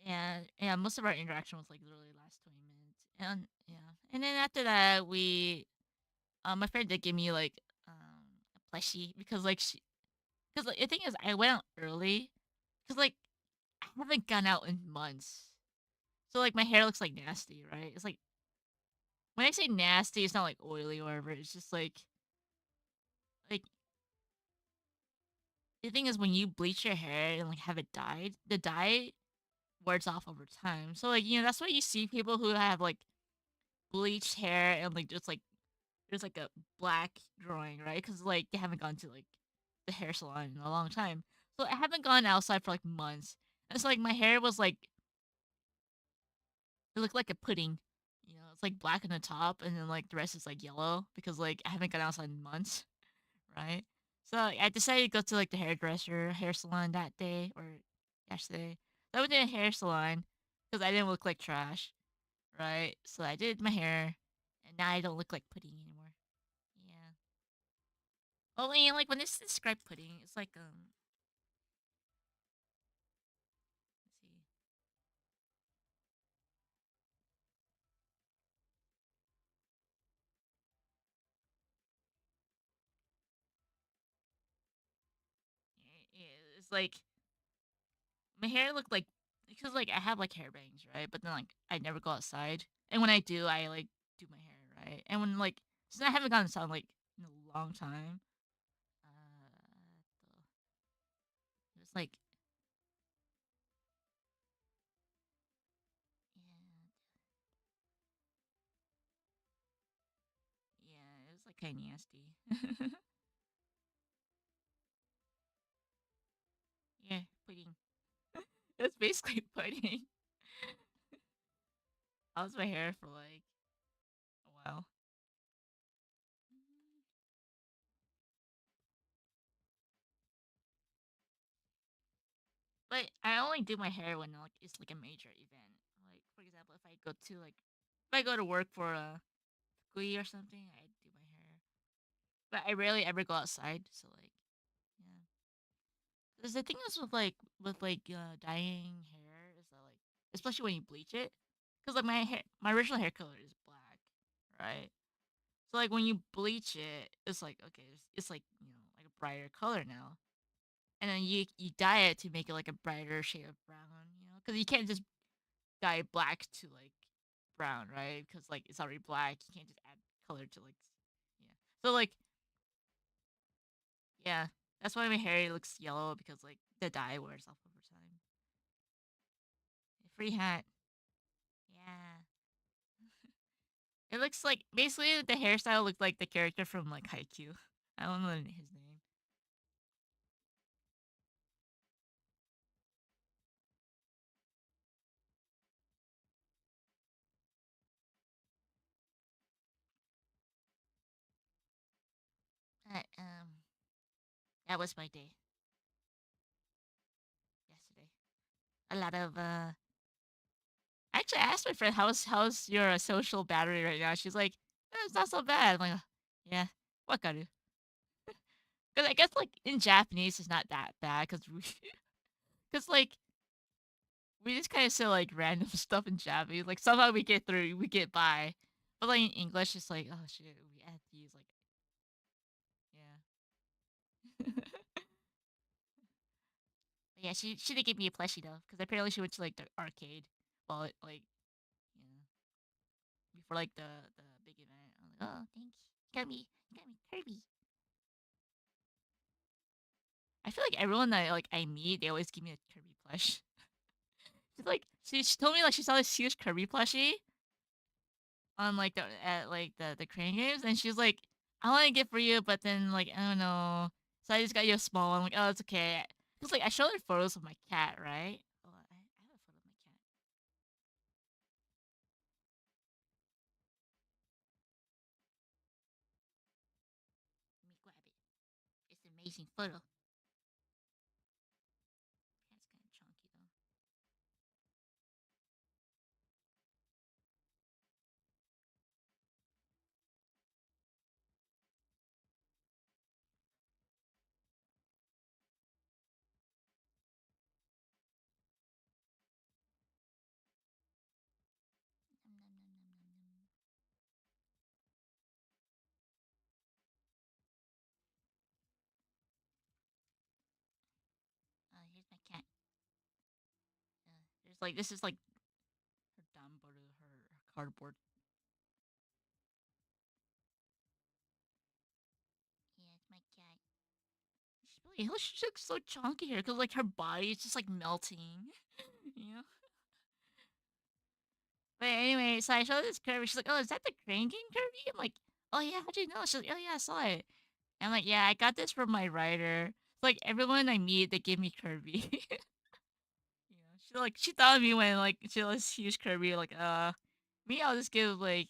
Yeah, yeah, most of our interaction was, like, literally last 20 minutes, and yeah, and then after that, my friend did give me, like, a plushie because, like, because, like, the thing is I went out early because, like, I haven't gone out in months. So, like, my hair looks, like, nasty, right? It's, like when I say nasty, it's not, like, oily or whatever, it's just, like, the thing is when you bleach your hair and, like, have it dyed, the dye wears off over time. So, like, you know, that's why you see people who have, like, bleached hair and, like, just, like there's, like, a black drawing, right? Because like, they haven't gone to, like, the hair salon in a long time. So, I haven't gone outside for, like, months. And so, like, my hair was, like it looked like a pudding. You know, it's, like, black on the top, and then, like, the rest is, like, yellow because, like, I haven't gone outside in months. Right? So I decided to go to like the hairdresser, hair salon that day or yesterday. So I went to a hair salon because I didn't look like trash, right? So I did my hair, and now I don't look like pudding anymore. Yeah. Well, I mean, like when it's described pudding, it's like let's see, it's like my hair looked like because like I have like hair bangs, right? But then like I never go outside, and when I do, I like do my hair, right? And when like since I haven't gone outside like in a long time. There's like yeah, yeah, it was like kind of nasty. Yeah, pudding. That's basically pudding. I was my hair for like a while, but I only do my hair when like it's like a major event. Like for example, if I go to like if I go to work for a fukui or something, I do my hair. But I rarely ever go outside, so like yeah. Because the thing is with like dyeing hair is that like especially when you bleach it, because like my original hair color is black, right? So like when you bleach it, it's like okay, it's like you know like a brighter color now, and then you dye it to make it like a brighter shade of brown, you know, because you can't just dye black to like brown, right? Because like it's already black, you can't just add color to like yeah. So like yeah, that's why my hair looks yellow because like the dye wears off over time. Free hat, yeah. It looks like basically the hairstyle looked like the character from like Haikyuu. I don't know his name. But, that was my day yesterday. A lot of actually I asked my friend how's your social battery right now. She's like, "It's not so bad." I'm like, "Yeah, what got you?" Because I guess like in Japanese it's not that bad because because like we just kind of say like random stuff in Japanese. Like somehow we get through, we get by. But like in English, it's like oh shit, we have to use like yeah. But yeah, she did give me a plushie though because apparently she went to like the arcade while it like you know before like the big event. I'm like oh thanks, you got me Kirby. I feel like everyone that like I meet, they always give me a Kirby plush. She's like she told me like she saw this huge Kirby plushie on like the at like the crane games, and she was like, "I want to get for you, but then like I don't know." So I just got you a small one. I'm like, "Oh, it's okay." Cause like I showed her photos of my cat, right? Oh, I have a photo of my cat. Let me grab it. It's an amazing photo. Cat's kind of chunky though. Nom, nom, nom, nom, nom, nom. Here's my cat. There's like this is like her downboard, her cardboard. Yeah, it's my cat. She looks so chunky here because like her body is just like melting, you know. But anyway, so I showed this Kirby. She's like, "Oh, is that the Crane King Kirby?" I'm like, "Oh yeah, how'd you know?" She's like, "Oh yeah, I saw it." And I'm like, "Yeah, I got this from my writer." It's like everyone I meet, they give me Kirby. She thought of me when like she was huge Kirby. Like, me, I'll just give like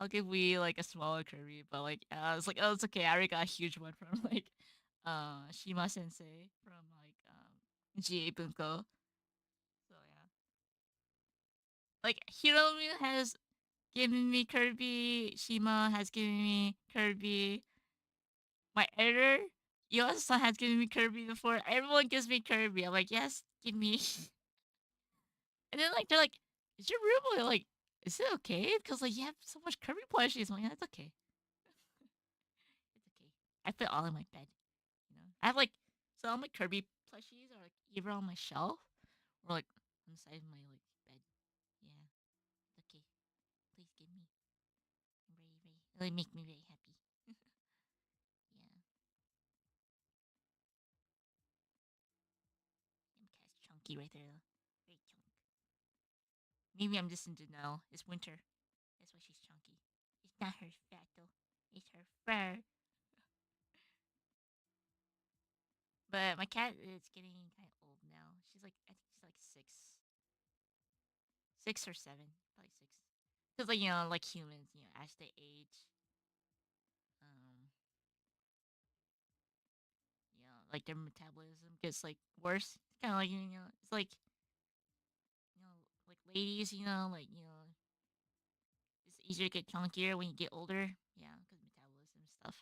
I'll give we like a smaller Kirby, but like it's like oh, it's okay. I already got a huge one from like Shima Sensei from like GA Bunko. So yeah, like Hiromu has given me Kirby. Shima has given me Kirby. My editor, Yosa has given me Kirby before. Everyone gives me Kirby. I'm like, yes, give me. And then like they're like, is your room like, is it okay? Because like you have so much Kirby plushies. I'm like, yeah, it's okay. It's okay. I fit all in my bed. I have like so all my Kirby plushies are like either on my shelf or like on the side of my like bed. Yeah, it's okay. Please give me. I'm very. It would make me very happy. Yeah. Cat's chunky right there though. Very chunky. Maybe I'm just in denial. It's winter. That's why she's chunky. It's not her fat though. It's her fur. But my cat is getting kind of old now. She's like I think she's like 6 or 7, probably 6. Because like like humans, as they age, um, like their metabolism gets like worse. It's kind of like it's like you know, like ladies, like it's easier to get chunkier when you get older. Yeah, because metabolism stuff.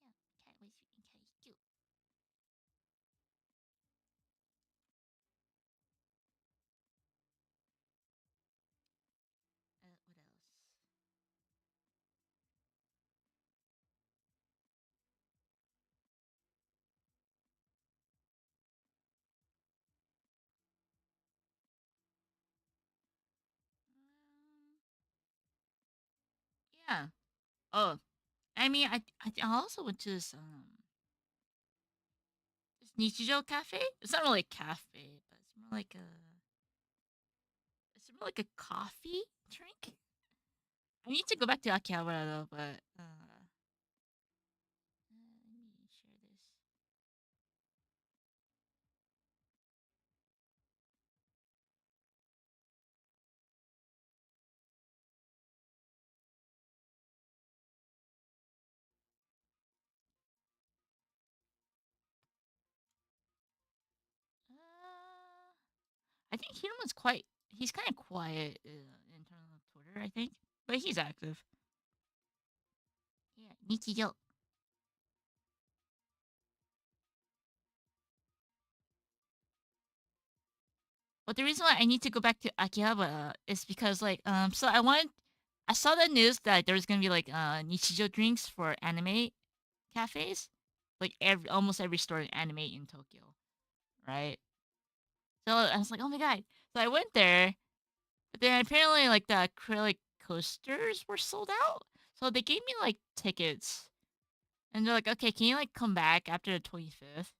Yeah, cat was cat is cute. What else? Yeah. Oh, I mean, I also went to this Nichijou cafe. It's not really a cafe, but it's more like a coffee drink. I need to go back to Akihabara though, but let me share this. I think Hiromu's quite. He's kind of quiet in terms of Twitter. I think, but he's active. Yeah, Nichiyo. But the reason why I need to go back to Akihabara is because so I saw the news that there was gonna be Nichijo drinks for anime cafes, like almost every store in anime in Tokyo, right? So I was like, oh my god! So I went there, but then apparently like the acrylic coasters were sold out. So they gave me like tickets, and they're like, okay, can you like come back after the 25th?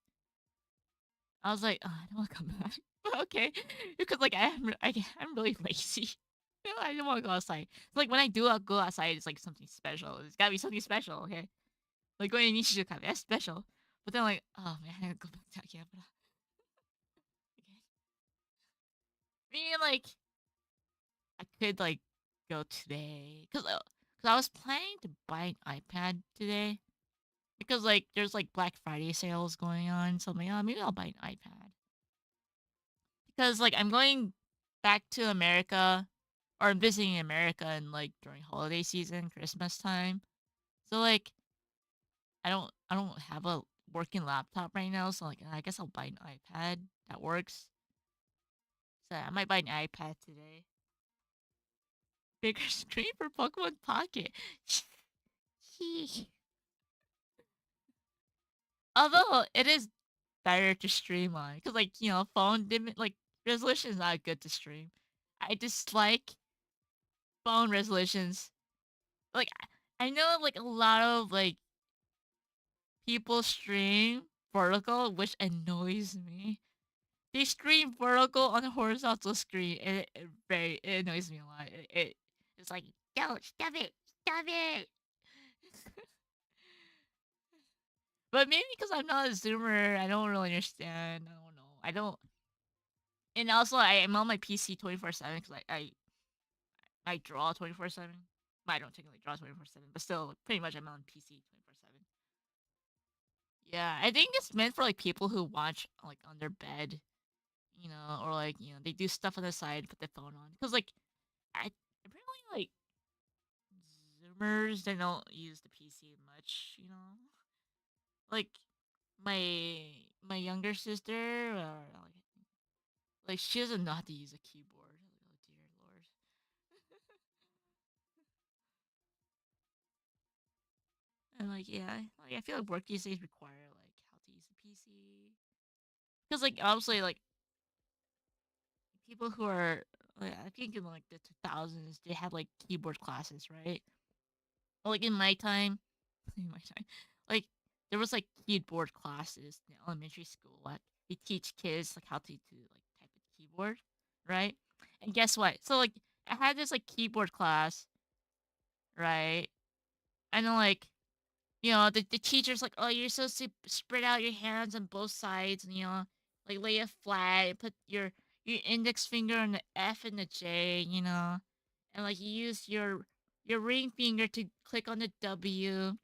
I was like, oh, I don't want to come back. Okay, because I'm really lazy. I don't want to go outside. Like when I do go outside, it's like something special. It's gotta be something special, okay? Like going to Nishizu Cafe, that's special. But then like, oh man, I gotta go back to Akihabara. Okay. I mean, like I could like go today cause I was planning to buy an iPad today because like there's like Black Friday sales going on. So I'm like, oh, maybe I'll buy an iPad because like I'm going back to America or I'm visiting America in like during holiday season, Christmas time. So like I don't have a working laptop right now, so like I guess I'll buy an iPad that works. So I might buy an iPad today. Bigger screen for Pokemon Pocket. Although it is better to stream on, because phone resolution is not good to stream. I dislike phone resolutions. Like I know like a lot of like people stream vertical, which annoys me. They stream vertical on a horizontal screen, and it annoys me a lot. It's like, don't stop it, stop it. But maybe because I'm not a zoomer, I don't really understand. I don't know. I don't. And also, I am on my PC 24/7 because I draw 24/7. I don't technically draw 24/7, but still, pretty much I'm on PC 24/7. Yeah, I think it's meant for like people who watch like on their bed, or like they do stuff on the side, put their phone on. Because like I apparently like Zoomers they don't use the PC much, Like my younger sister, like she doesn't know how to use a keyboard. Oh dear lord. And like I feel like work these days require like how to use the PC. Because like obviously like people who are like, I think in like the 2000s they had like keyboard classes, right? But, like in my time, in my time, like there was like keyboard classes in elementary school. Like they teach kids like how to like type a keyboard, right? And guess what? So like I had this like keyboard class, right? And then like the teacher's like, oh, you're supposed to spread out your hands on both sides, and like lay it flat, and put your index finger on the F and the J, and like you use your ring finger to click on the W.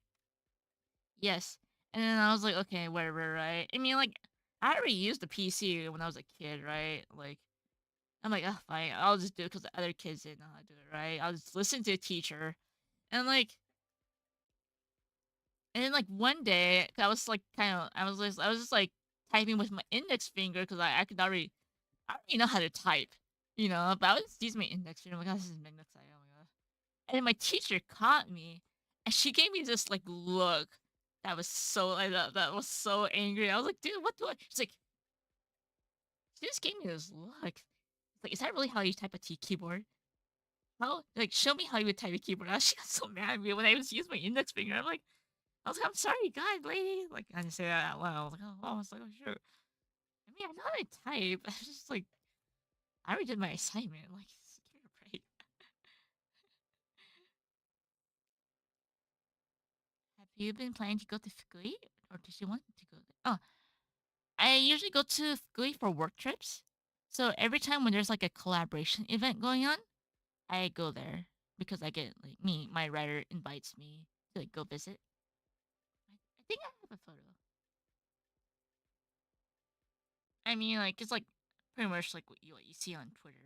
Yes. And then I was like, okay, whatever, right? I mean, like, I already used the PC when I was a kid, right? Like, I'm like, oh, fine, I'll just do it because the other kids didn't know how to do it, right? I'll just listen to a teacher. And like, and then like one day, I was like, I was just like typing with my index finger because I already know how to type, but I was just using my index finger. I'm like, oh, this is index, oh my god. And then my teacher caught me, and she gave me this like look that was so angry. I was like, dude, what do I? She's like, she just gave me this look. It's like, is that really how you type a T keyboard? How? Like, show me how you would type a keyboard. She got so mad at me when I was using my index finger. I was like, I'm sorry, God, lady. Like, I didn't say that out loud. I was like, oh, I was like, oh, sure. I mean, I know how to type. I was just like, I already did my assignment. Like, give me a break. Have you been planning to go to Fukui, or does she want to go there? Oh, I usually go to Fukui for work trips. So every time when there's like a collaboration event going on, I go there because I get like my writer invites me to like go visit. I think I have a photo. I mean, like it's like pretty much like what you see on Twitter.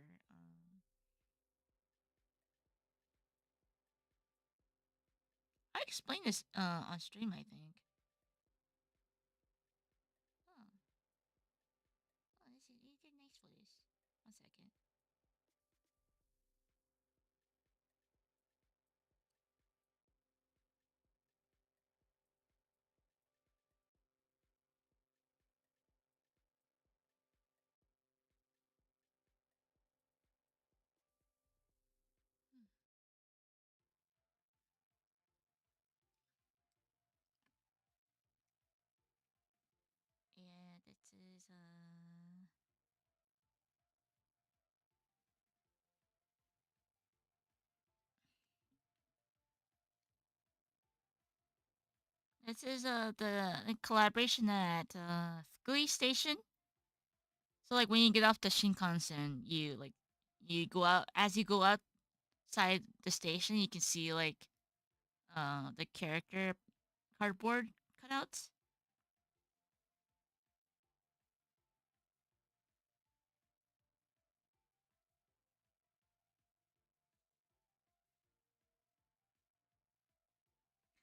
explained this on stream, I think. Oh, oh this is, you did nice voice. One second. Hmm. Yeah, this is the collaboration at Fukui Station. So like when you get off the Shinkansen, you go out as you go outside the station, you can see like the character cardboard cutouts.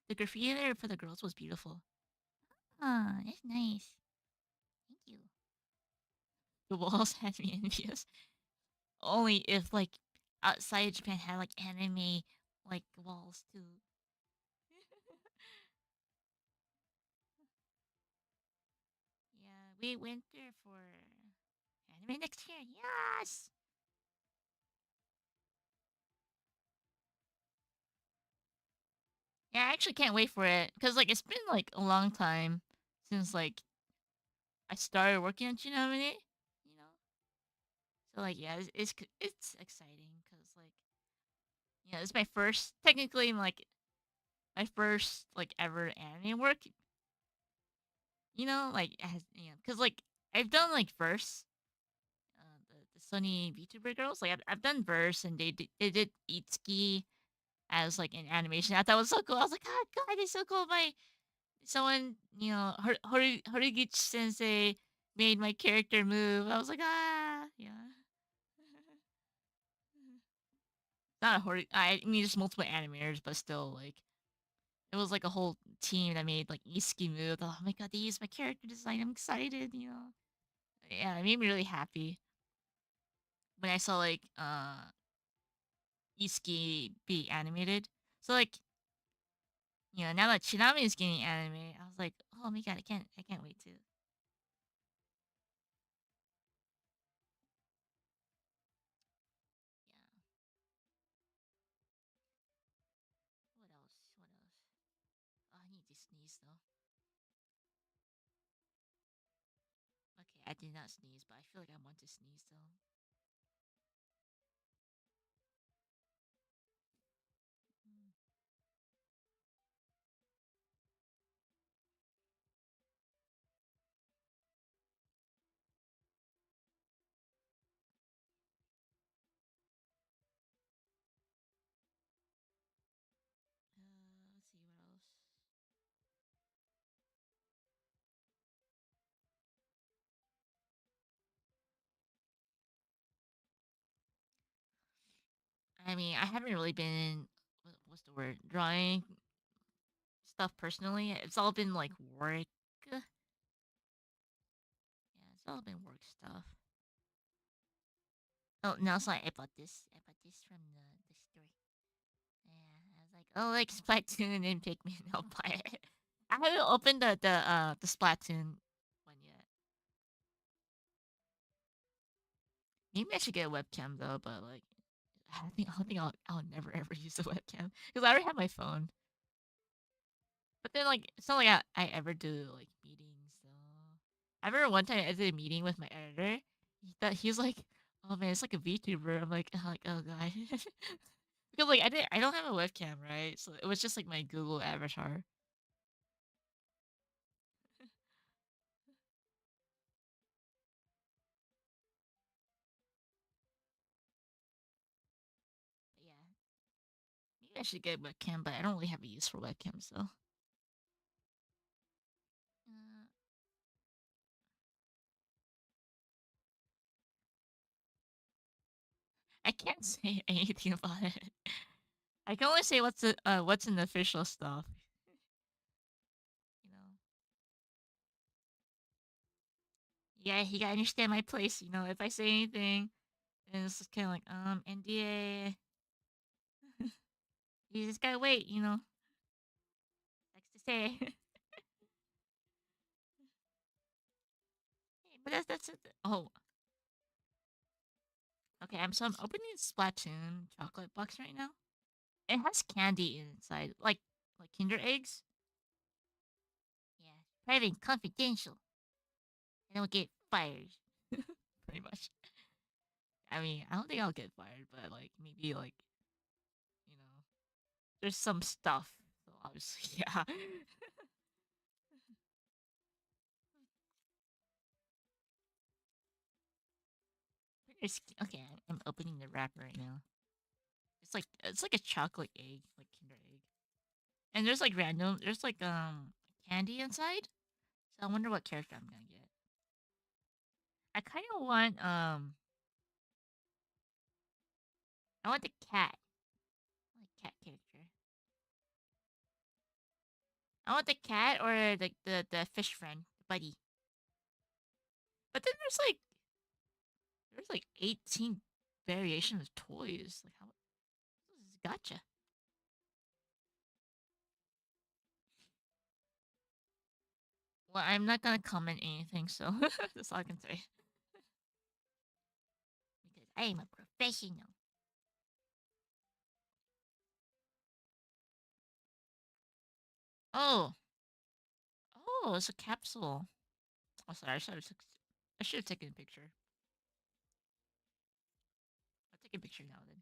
The graffiti there for the girls was beautiful. Ah, that's nice. Thank you. The walls had me envious. Only if like outside Japan had like anime like walls too. Yeah, we went there for anime next year. Yes. Yeah, I actually can't wait for it because like it's been like a long time since like I started working on Chinamine, you know. So like yeah, it's exciting because like yeah, it's my first technically like my first like ever anime work, you know, like as you know, because like I've done like verse, the Sony VTuber girls, like I've done verse and they did Itsuki as like an animation. I thought it was so cool. I was like, oh god, it's so cool. My someone you know Horiguchi Sensei made my character move. I was like, ah, yeah. Not a Hori. I mean, just multiple animators, but still, like, it was like a whole team that made like Iski move. Oh my god, they used my character design. I'm excited, you know. Yeah, it made me really happy when I saw like Iski be animated. So like, you know, now that Chinami is getting anime, I was like, oh my god, I can't wait to. Yeah. What else? What else? Oh, I need to sneeze though. Okay, I did not sneeze, but I feel like I want to sneeze though. Mm. Let's see what else. I mean, I haven't really been what's the word drawing stuff personally. It's all been like work. Yeah, it's all been work stuff. Oh, no, it's like I bought this. I bought this from the store. Yeah, I was like, oh, like Splatoon and Pikmin. I'll buy it. I haven't opened the Splatoon one yet. Maybe I should get a webcam though, but like, I think I'll never ever use a webcam because I already have my phone. But then like it's not like I ever do like meetings. So I remember one time I did a meeting with my editor. He was like, "Oh man, it's like a VTuber." I'm like, "Oh god," because like I don't have a webcam, right? So it was just like my Google avatar. But yeah, maybe I should get a webcam, but I don't really have a use for webcams, so uh, I can't say anything about it. I can only say what's in the official stuff. you gotta understand my place. You know, if I say anything, and it's just kind of like, NDA, you just gotta wait. You know, next to say. But that's it. Oh, okay. I'm opening Splatoon chocolate box right now. It has candy inside, like Kinder eggs. Yeah, private and confidential. I don't get fired. Pretty much. I mean, I don't think I'll get fired, but like maybe like you know, there's some stuff. So obviously, yeah. Okay, I'm opening the wrapper right now. It's like a chocolate egg, like Kinder egg, and there's like random. There's like candy inside. So I wonder what character I'm gonna get. I kind of want I want the cat, like cat character. I want the cat or the fish friend, buddy. But then there's like 18 variations of toys. Like how this is gotcha. Well, I'm not gonna comment anything, so that's all I can say. Because I am a professional. Oh, oh, it's a capsule. Oh, sorry, I should have taken a picture. I'll take a picture now then.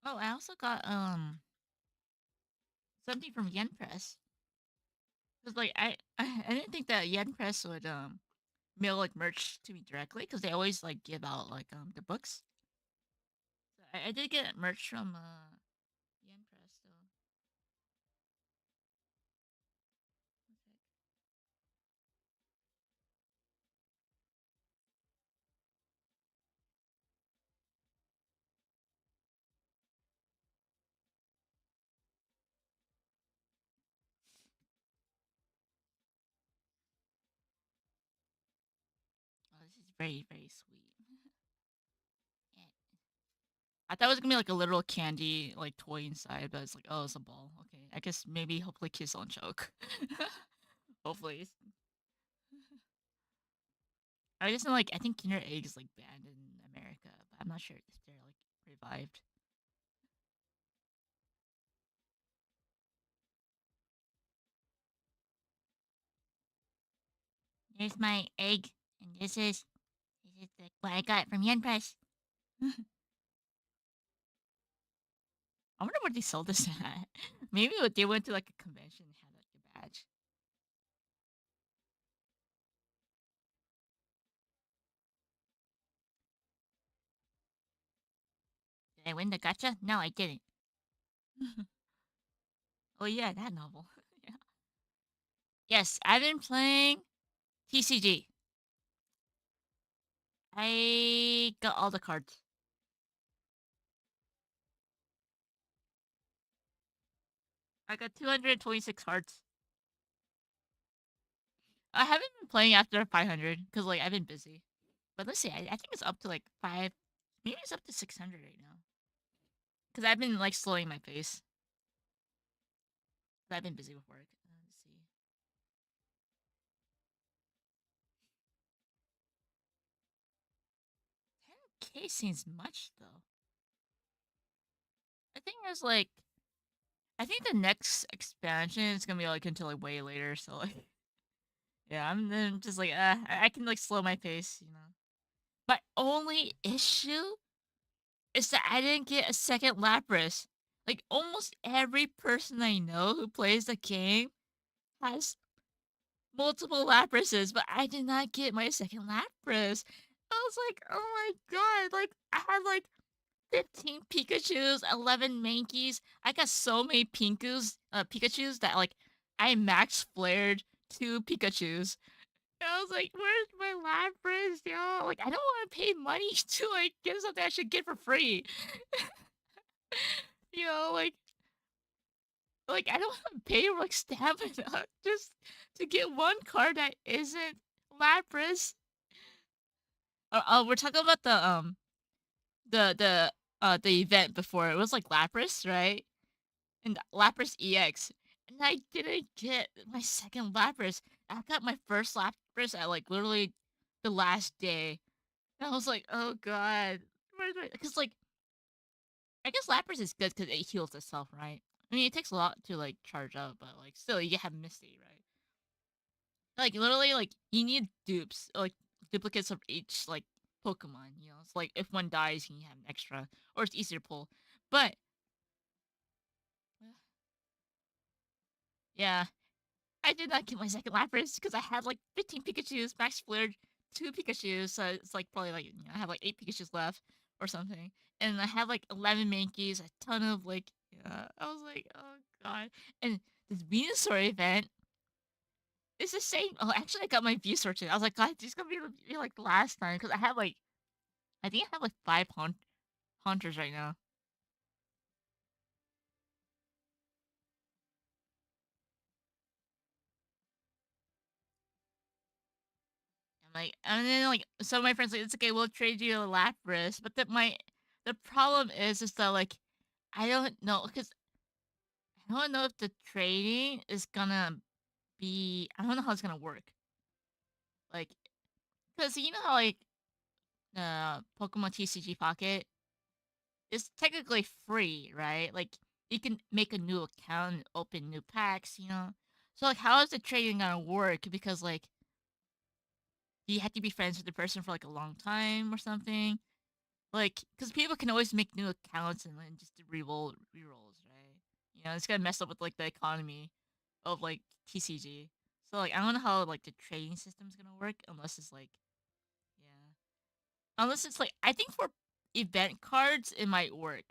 Oh, I also got something from Yen Press. Cause like I didn't think that Yen Press would mail like merch to me directly because they always like give out like the books. So I did get merch from Yen Press. So oh, this is very sweet. Yeah. I thought it was gonna be like a literal candy like toy inside, but it's like oh, it's a ball. Okay, I guess maybe hopefully kids don't choke. Hopefully, I just know like I think Kinder Egg is like banned in America, but I'm not sure if they're like revived. Here's my egg, and this is what I got from Yen Press. I wonder what they sold this at. Maybe they went to like a convention and had like a badge. Did I win the gotcha? No, I didn't. Oh yeah, that novel. Yeah. Yes, I've been playing TCG. I got all the cards. I got 226 cards. I haven't been playing after 500 because like I've been busy. But let's see, I think it's up to like five, maybe it's up to 600 right now. Because I've been like slowing my pace. 'Cause I've been busy with work. Let's see. 10K seems much though. I think there's like I think the next expansion is gonna be like until like way later. So like yeah, I'm then just like I can like slow my pace, you know. My only issue is that I didn't get a second Lapras. Like almost every person I know who plays the game has multiple Laprases, but I did not get my second Lapras. I was like, oh my god, like I had like 15 Pikachus, 11 Mankeys. I got so many Pikachus that like I max flared 2 Pikachus. And I was like, "Where's my Lapras, yo?" Like, I don't want to pay money to like get something I should get for free. You know, like I don't want to pay like stamina just to get one card that isn't Lapras. We're talking about the event before. It was like Lapras, right? And Lapras EX. And I didn't get my second Lapras. I got my first Lapras at like literally the last day. And I was like, oh god. Where's my because like I guess Lapras is good because it heals itself, right? I mean it takes a lot to like charge up, but like still you have Misty, right? Like literally like you need dupes, like duplicates of each like Pokemon, you know. It's like if one dies you have an extra. Or it's easier to pull. But yeah, I did not get my second Lapras because I had like 15 Pikachus, max flared 2 Pikachus, so it's like probably like I have like 8 Pikachus left or something. And I have like 11 Mankeys, a ton of like yeah. I was like, oh god. And this Venusaur event is the same. Oh, actually, I got my Venusaur today. I was like, God, this is gonna be like the last time because I have like I think I have like 5 hunters right now. And then like some of my friends like it's okay, we'll trade you a Lapras, but the problem is that like I don't know because I don't know if the trading is gonna be. I don't know how it's gonna work. Like, because you know how like Pokemon TCG Pocket is technically free, right? Like you can make a new account, and open new packs, you know. So like, how is the trading gonna work? Because like, do you have to be friends with the person for like a long time or something? Like, because people can always make new accounts and then just do rerolls, right? You know, it's gonna mess up with like the economy of like TCG. So like, I don't know how like the trading system's gonna work unless it's like, yeah, unless it's like I think for event cards it might work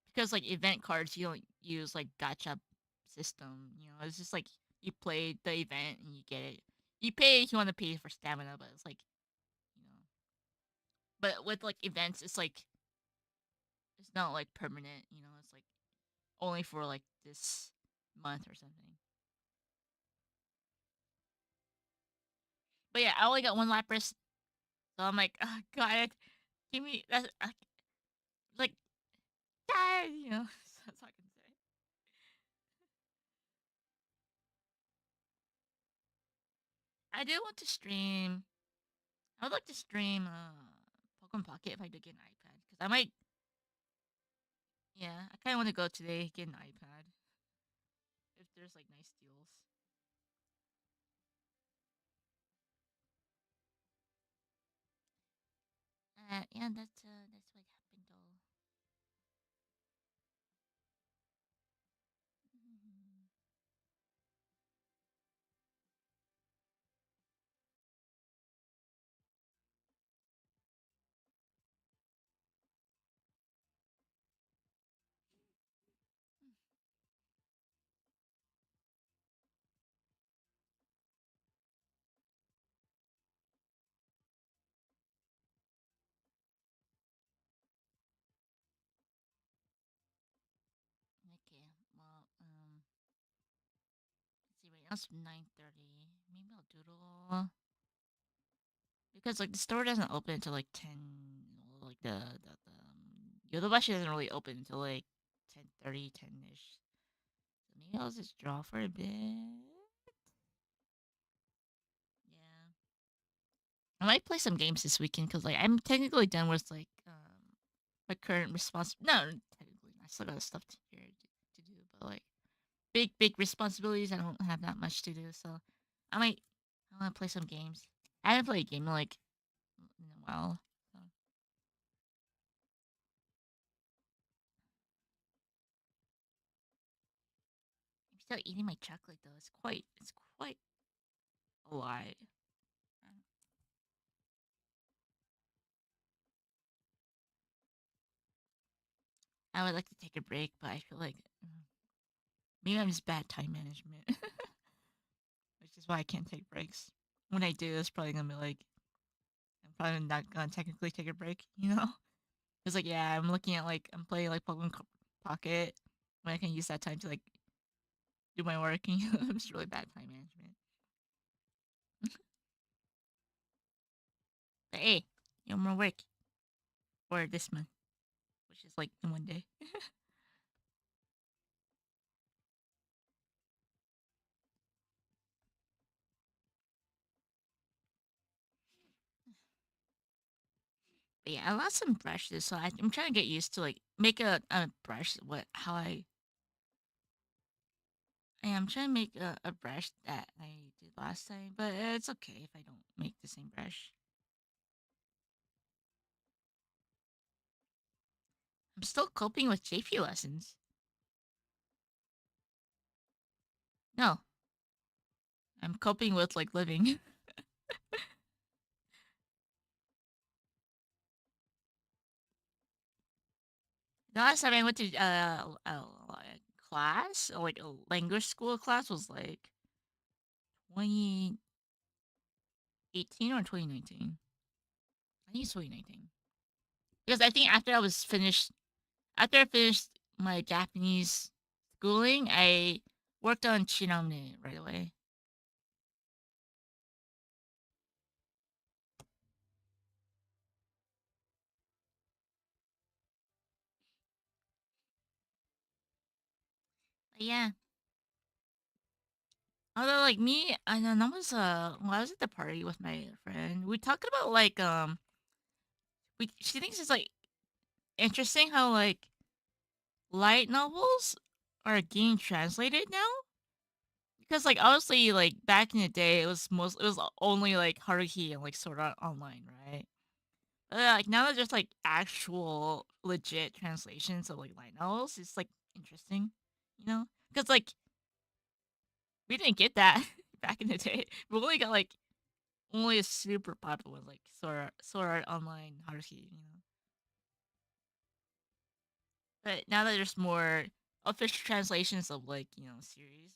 because like event cards you don't use like gacha system. You know, it's just like you play the event and you get it. You pay if you want to pay for stamina, but it's like you know. But with like events, it's not like permanent. You know, it's like only for like this month or something. But yeah, I only got one Lapras, so I'm like, oh god, give me that. Like, die, you know. That's all I can say. I do want to stream. I would like to stream Pokemon Pocket if I did get an iPad, because I might. Yeah, I kind of want to go today get an iPad if there's like nice deals. Yeah, that's what happened though. Okay, well, let's see. Right now it's 9:30. Maybe I'll doodle because like the store doesn't open until like 10. Well, like the Yodobashi doesn't really open until like 10:30, 10ish. So maybe I'll just draw for a bit. Yeah. I might play some games this weekend because like I'm technically done with like my current response. No, technically not. I still got stuff to do, but like big responsibilities. I don't have that much to do, so I might I want to play some games. I haven't played a game in like in a while. So. I'm still eating my chocolate though. It's quite a lot. I would like to take a break, but I feel like maybe I'm just bad time management, which is why I can't take breaks. When I do, it's probably gonna be like I'm probably not gonna technically take a break, you know? It's like, yeah, I'm looking at like I'm playing like Pocket when I can use that time to like do my work. And I'm just really bad time management. But hey, no more work for this month, which is like in 1 day. But yeah, I lost some brushes, so I'm trying to get used to like make a brush. What how I am trying to make a brush that I did last time, but it's okay if I don't make the same brush. I'm still coping with JP lessons. No, I'm coping with like living. The last time I went to a class, or like a language school class, was like 2018 or 2019. I think it's 2019 because I think after I finished my Japanese schooling, I worked on chitchaaaat right away. But yeah. Although like me, I know that was when I was at the party with my friend, we talked about like we she thinks it's like interesting how like light novels are getting translated now. Because like obviously like back in the day it was only like Haruhi and like Sword Art Online, right? But like now that there's like actual legit translations of like light novels, it's like interesting, you know? Because like we didn't get that back in the day. We only got like only a super popular ones like Sword Art Online Haruhi, you know. But now that there's more official translations of like series,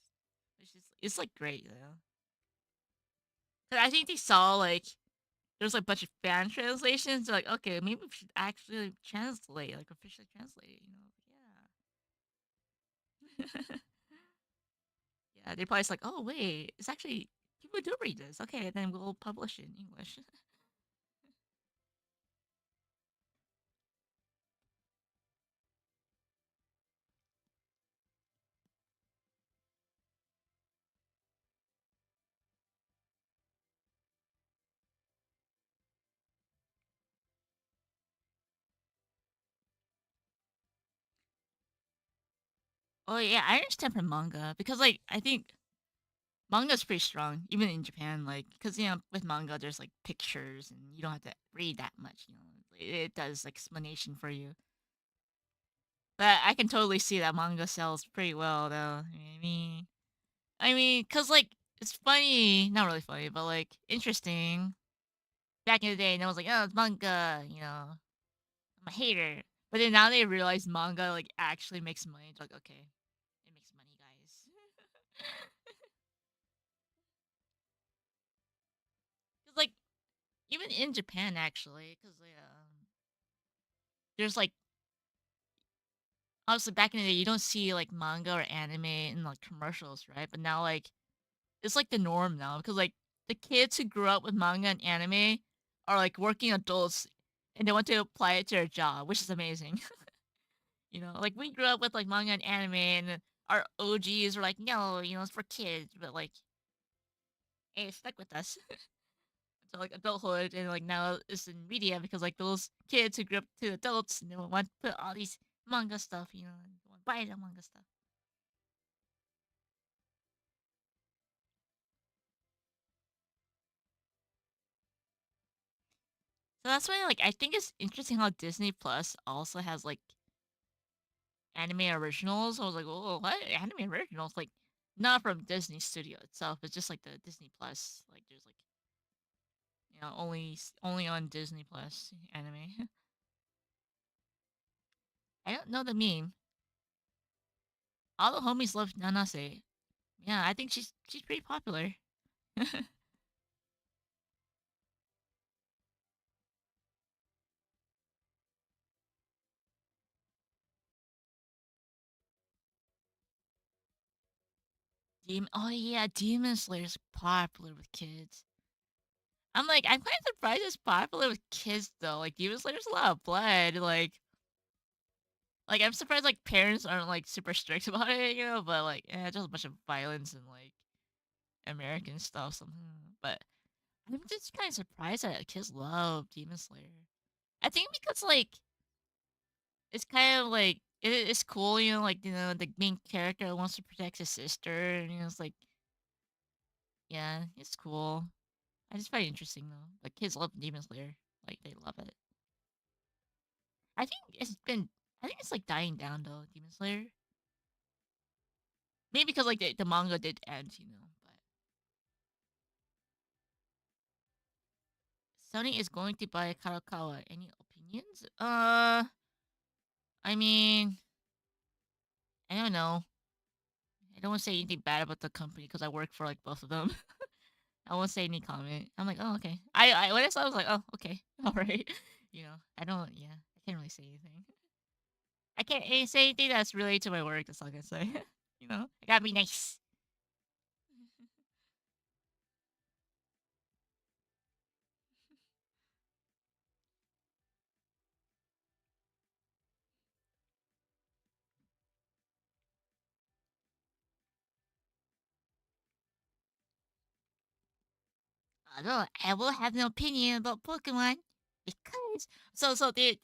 it's like great, you know. 'Cause I think they saw like there's like a bunch of fan translations. They're like, okay, maybe we should actually translate, like officially translate it, you know? Yeah. Yeah, they probably like, oh wait, it's actually people do read this. Okay, then we'll publish it in English. Oh yeah, I understand from manga because like I think manga's pretty strong, even in Japan. Like because with manga there's like pictures and you don't have to read that much. You know, it does like explanation for you. But I can totally see that manga sells pretty well though. Cause like it's funny, not really funny, but like interesting. Back in the day, no one's like, oh, it's manga. You know, I'm a hater. But then now they realize manga like actually makes money. It's like, okay, it makes money, guys. Cause like even in Japan, actually, cause there's like obviously back in the day, you don't see like manga or anime in like commercials, right? But now like it's like the norm now because like the kids who grew up with manga and anime are like working adults and they want to apply it to their job, which is amazing. Like we grew up with like manga and anime and our OGs were like, no, it's for kids, but like hey, it stuck with us until like adulthood and like now it's in media because like those kids who grew up to adults and they want to put all these manga stuff, and want to buy the manga stuff. So that's why like I think it's interesting how Disney Plus also has like anime originals. I was like, oh, what anime originals? Like, not from Disney Studio itself. It's just like the Disney Plus. Like, there's like only on Disney Plus anime. I don't know the meme. All the homies love Nanase. Yeah, I think she's pretty popular. Oh yeah, Demon Slayer's popular with kids. I'm kind of surprised it's popular with kids though. Like Demon Slayer's a lot of blood. I'm surprised like parents aren't like super strict about it, but like just a bunch of violence and like American stuff. But I'm just kind of surprised that kids love Demon Slayer. I think because like it's kind of like it's cool, the main character wants to protect his sister, and it's like yeah, it's cool. I just find it interesting though. Like kids love Demon Slayer, like they love it. I think it's been, I think it's like dying down though, Demon Slayer. Maybe because like the manga did end, But Sony is going to buy Kadokawa. Any opinions? I mean, I don't know. I don't want to say anything bad about the company because I work for like both of them. I won't say any comment. I'm like, oh okay. I when I saw it, I was like, oh okay, all right. I don't. Yeah, I can't really say anything. I can't say anything that's related to my work. That's all I can say. I gotta be nice. Although I will have no opinion about Pokemon because they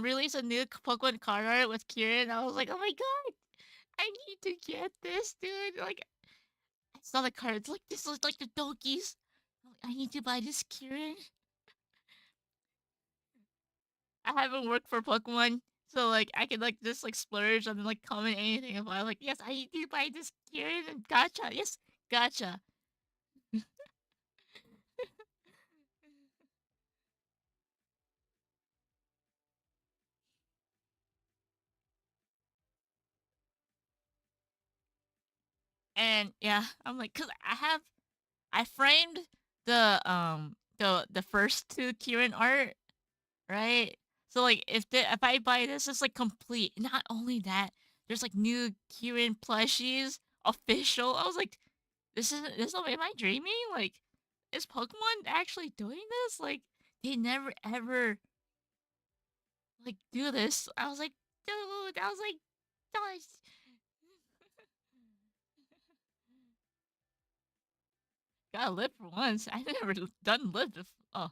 released a new Pokemon card art with Kieran. I was like, oh my god, I need to get this, dude. Like I saw the cards, like this looks like the Dokis. I need to buy this Kieran. I haven't worked for Pokemon, so like I can like just like splurge and like comment anything about like yes, I need to buy this Kieran and gotcha. Yes, gotcha. And yeah, I'm like, cause I framed the first two Kieran art, right? So like if I buy this, it's like complete. Not only that, there's like new Kieran plushies official. I was like, this. Am I dreaming? Like, is Pokemon actually doing this? Like, they never ever like do this. I was like, dude. I was like, gosh. Gotta live for once. I never done live before. Oh,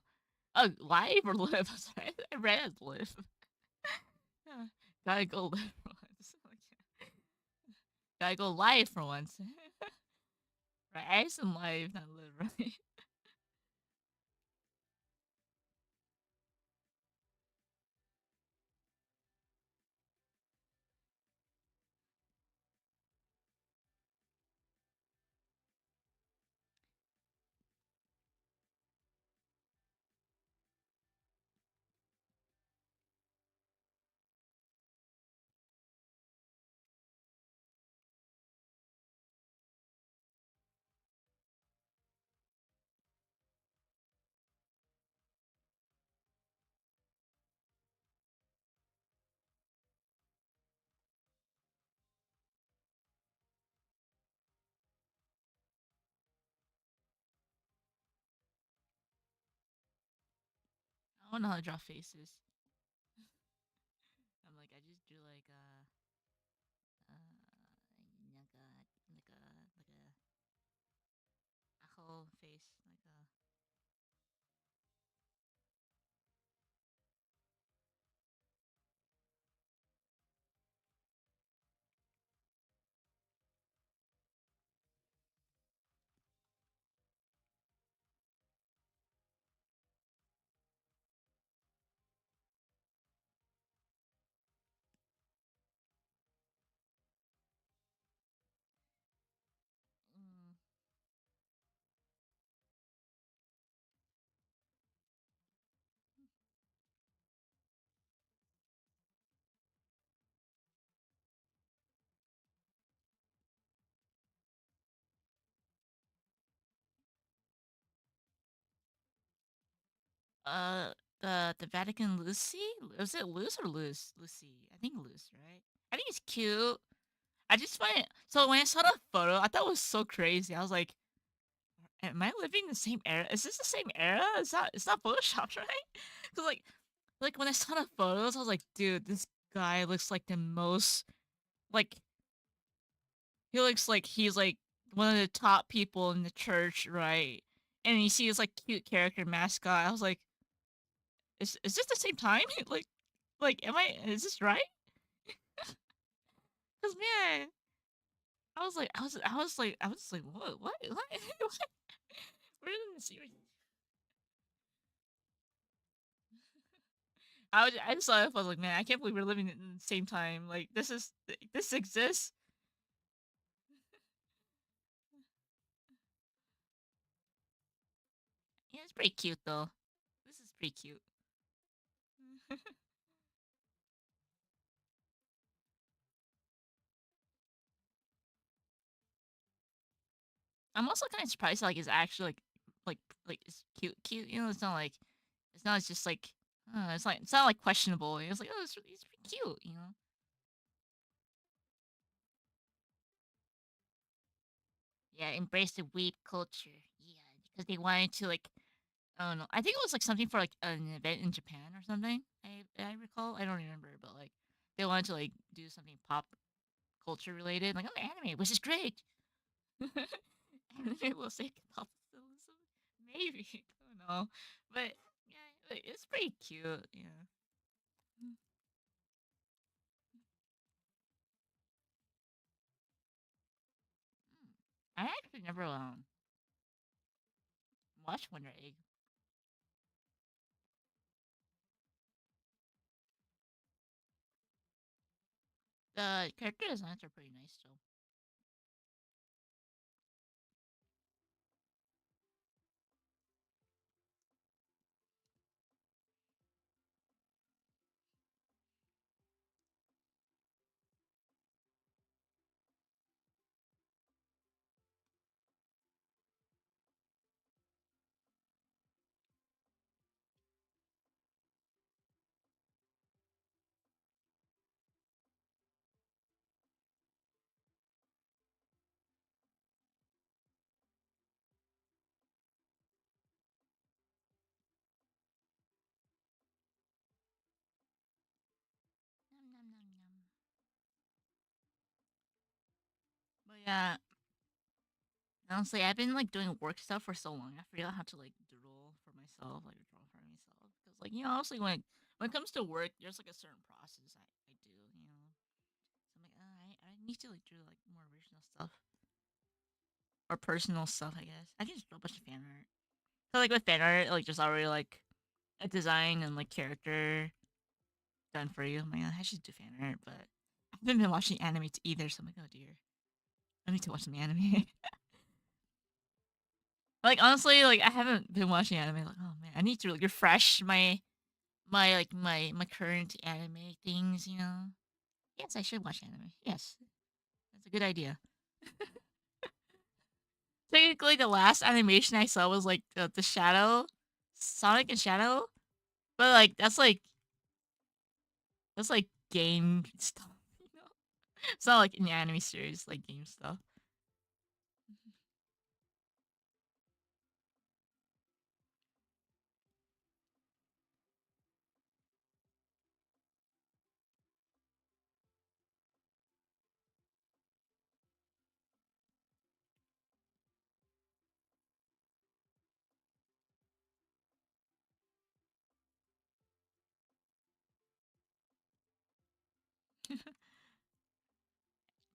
live or live? Sorry, I read as live. Yeah, gotta go live for once. Gotta go live for once. Right, I said live, not live, right? I don't know how to draw faces. I just drew a whole face, Uh, the Vatican Lucy? Was it Luce or Luce? Lucy. I think Luce, right? I think it's cute. I just find it so when I saw the photo, I thought it was so crazy. I was like, am I living the same era? Is this the same era? It's not photoshopped, right? Cause like when I saw the photos, I was like, dude, this guy looks like the most like he looks like he's like one of the top people in the church, right? And you see his like cute character mascot. I was like, is this the same time? like am I is this right? Cause man, I was like, what? What? We're in the series. I just saw it. I was like, man, I can't believe we're living in the same time. Like this exists. Yeah, it's pretty cute though. This is pretty cute. I'm also kind of surprised like it's actually like like it's cute. You know, it's not just like it's not like questionable. It's like it's pretty cute. You know. Yeah, embrace the weeb culture. Yeah, because they wanted to like I don't know. I think it was like something for like an event in Japan or something. I recall. I don't remember, but like they wanted to like do something pop culture related, like oh anime, which is great. Anime will say Catholicism, maybe I don't know, but yeah, like, it's pretty cute. Yeah, mm. I actually never watched Wonder Egg. The character designs are pretty nice though. Nom, nom, nom, nom. But yeah, honestly, I've been like doing work stuff for so long. I forgot how to like doodle for myself, like draw for myself. Because like obviously when it comes to work, there's like a certain process I do. So I'm like, I need to like do like more original stuff or personal stuff. I guess I can just draw a bunch of fan art. So like with fan art, like there's already like a design and like character done for you. I'm like, I should do fan art, but I haven't been watching anime either. So I'm like, oh dear, I need to watch some anime. Like honestly, like I haven't been watching anime. Like oh man, I need to like, refresh my current anime things. Yes, I should watch anime. Yes, that's a good idea. Technically, the last animation I saw was like the Shadow, Sonic and Shadow, but like that's like game stuff. You know, it's not like an anime series, like game stuff.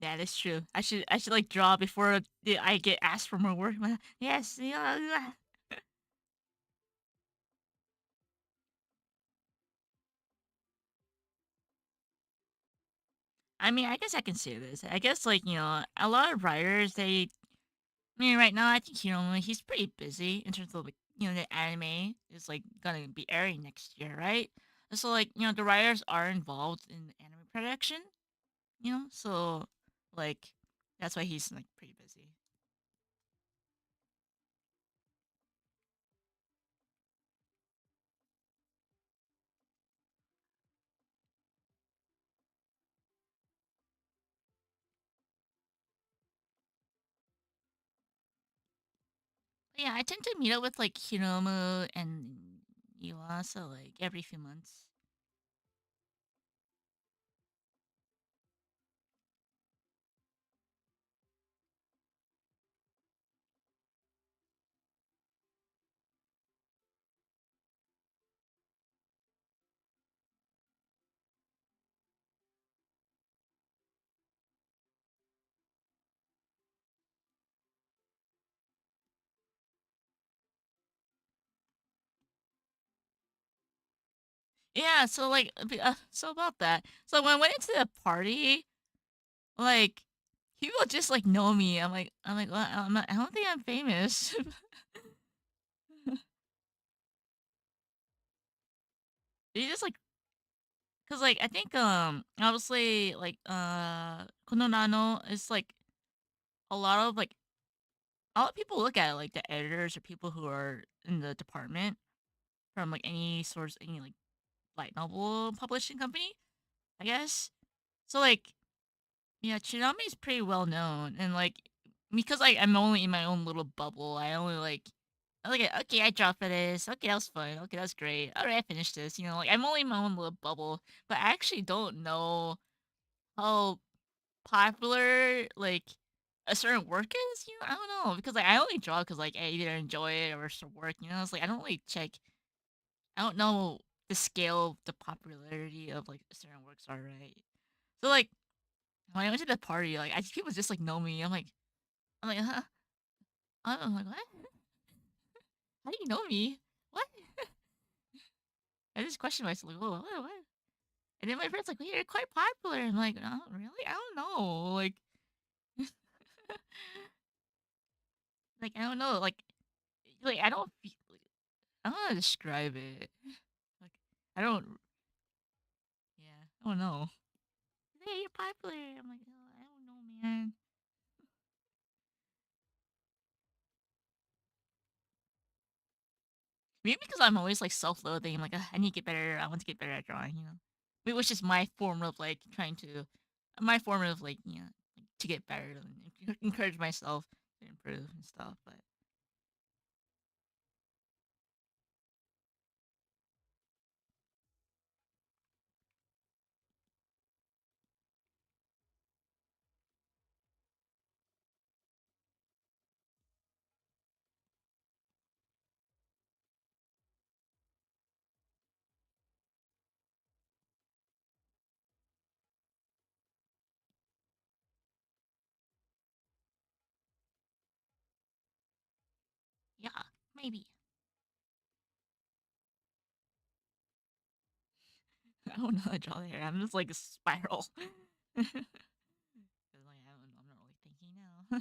That is true. I should like draw before I get asked for more work. Yes, yeah. I mean, I guess I can say this. I guess like a lot of writers I mean, right now I think he's pretty busy in terms of like the anime is like gonna be airing next year, right? And so like the writers are involved in the anime production, so like that's why he's like pretty busy. Yeah, I tend to meet up with like Hiromu and Iwasa like every few months. Yeah, so like so about that. So when I went into the party, like people just like know me. I'm like, well, I don't think I'm famous. They just like cuz like I think obviously like Kono is like a lot of like a lot of people look at it like the editors or people who are in the department from like any source any like light novel publishing company, I guess. So like yeah, Tsunami is pretty well known, and like because I'm only in my own little bubble. I only like okay, I dropped for this. Okay, that was fun. Okay, that's great. All right, I finished this. Like I'm only in my own little bubble, but I actually don't know how popular like a certain work is. I don't know because like I only draw because like I either enjoy it or it's for work. It's like I don't really check. I don't know the scale of the popularity of like certain works are right. So like when I went to the party, like people just like know me. I'm like, huh? I'm like, what? How do you know me? What? I just questioned myself, like, whoa, what? And then my friend's like, well, you're quite popular. I'm like, oh, really? I don't know. Like I don't know. Like I don't feel. Like, I don't know how to describe it. Like I don't. Yeah, I don't know. Hey, you're popular. I'm like, oh, I don't know, man. Maybe because I'm always like self-loathing. I'm like, "Ugh, I need to get better. I want to get better at drawing. Which is my form of like trying to, my form of like like, to get better and encourage myself to improve and stuff. But yeah, maybe I don't know how to draw the hair. I'm just like a spiral. 'Cause, like I don't know. I'm not really thinking now.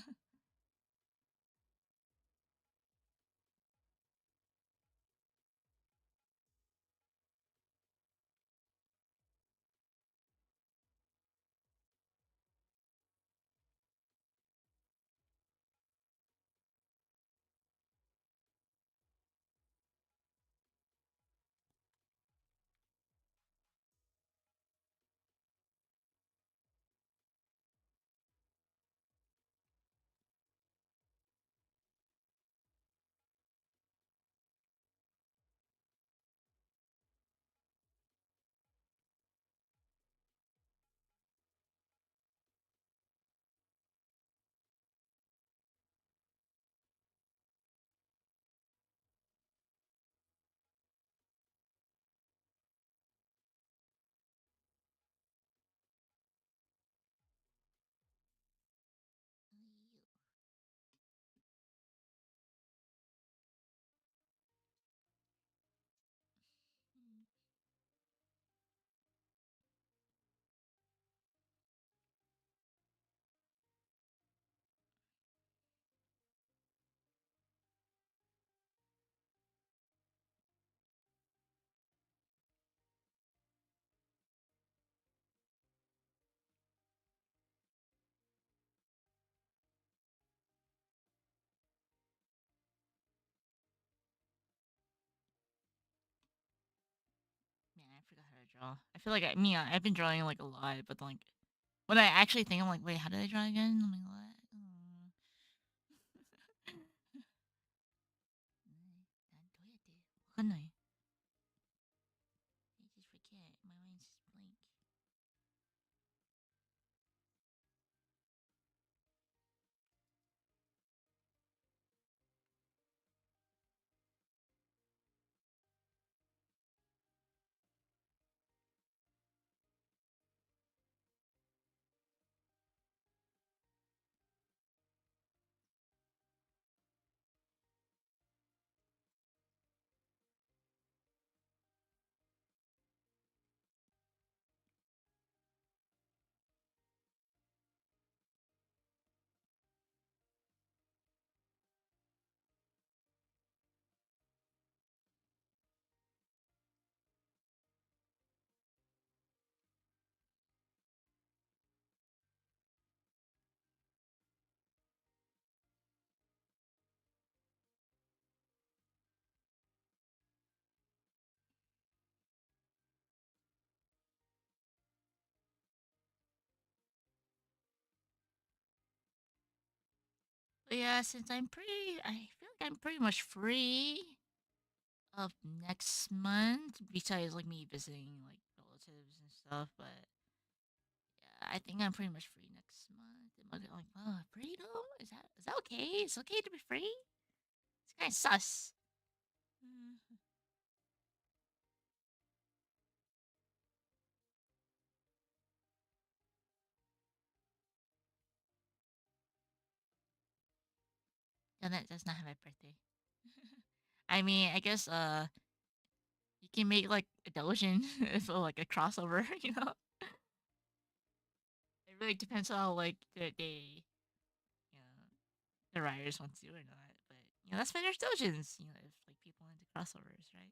Man, I forgot how to draw. I feel like I've been drawing like a lot, but like when I actually think, I'm like, wait, how did I draw again? I'm like, what? かんない。I just forget. My mind's just blank. But yeah, since I feel like I'm pretty much free of next month, besides like me visiting like relatives and stuff. But yeah, I think I'm pretty much free next month. Am I like, oh, freedom? Is that okay? It's okay to be free? It's kind of sus. Mm. No, that does not have my birthday. I mean, I guess you can make like a Dojin for like a crossover, you know? It really depends on how like you know, the writers want to or not. But you know, that's why there's Dojins, you know, if like people into crossovers, right?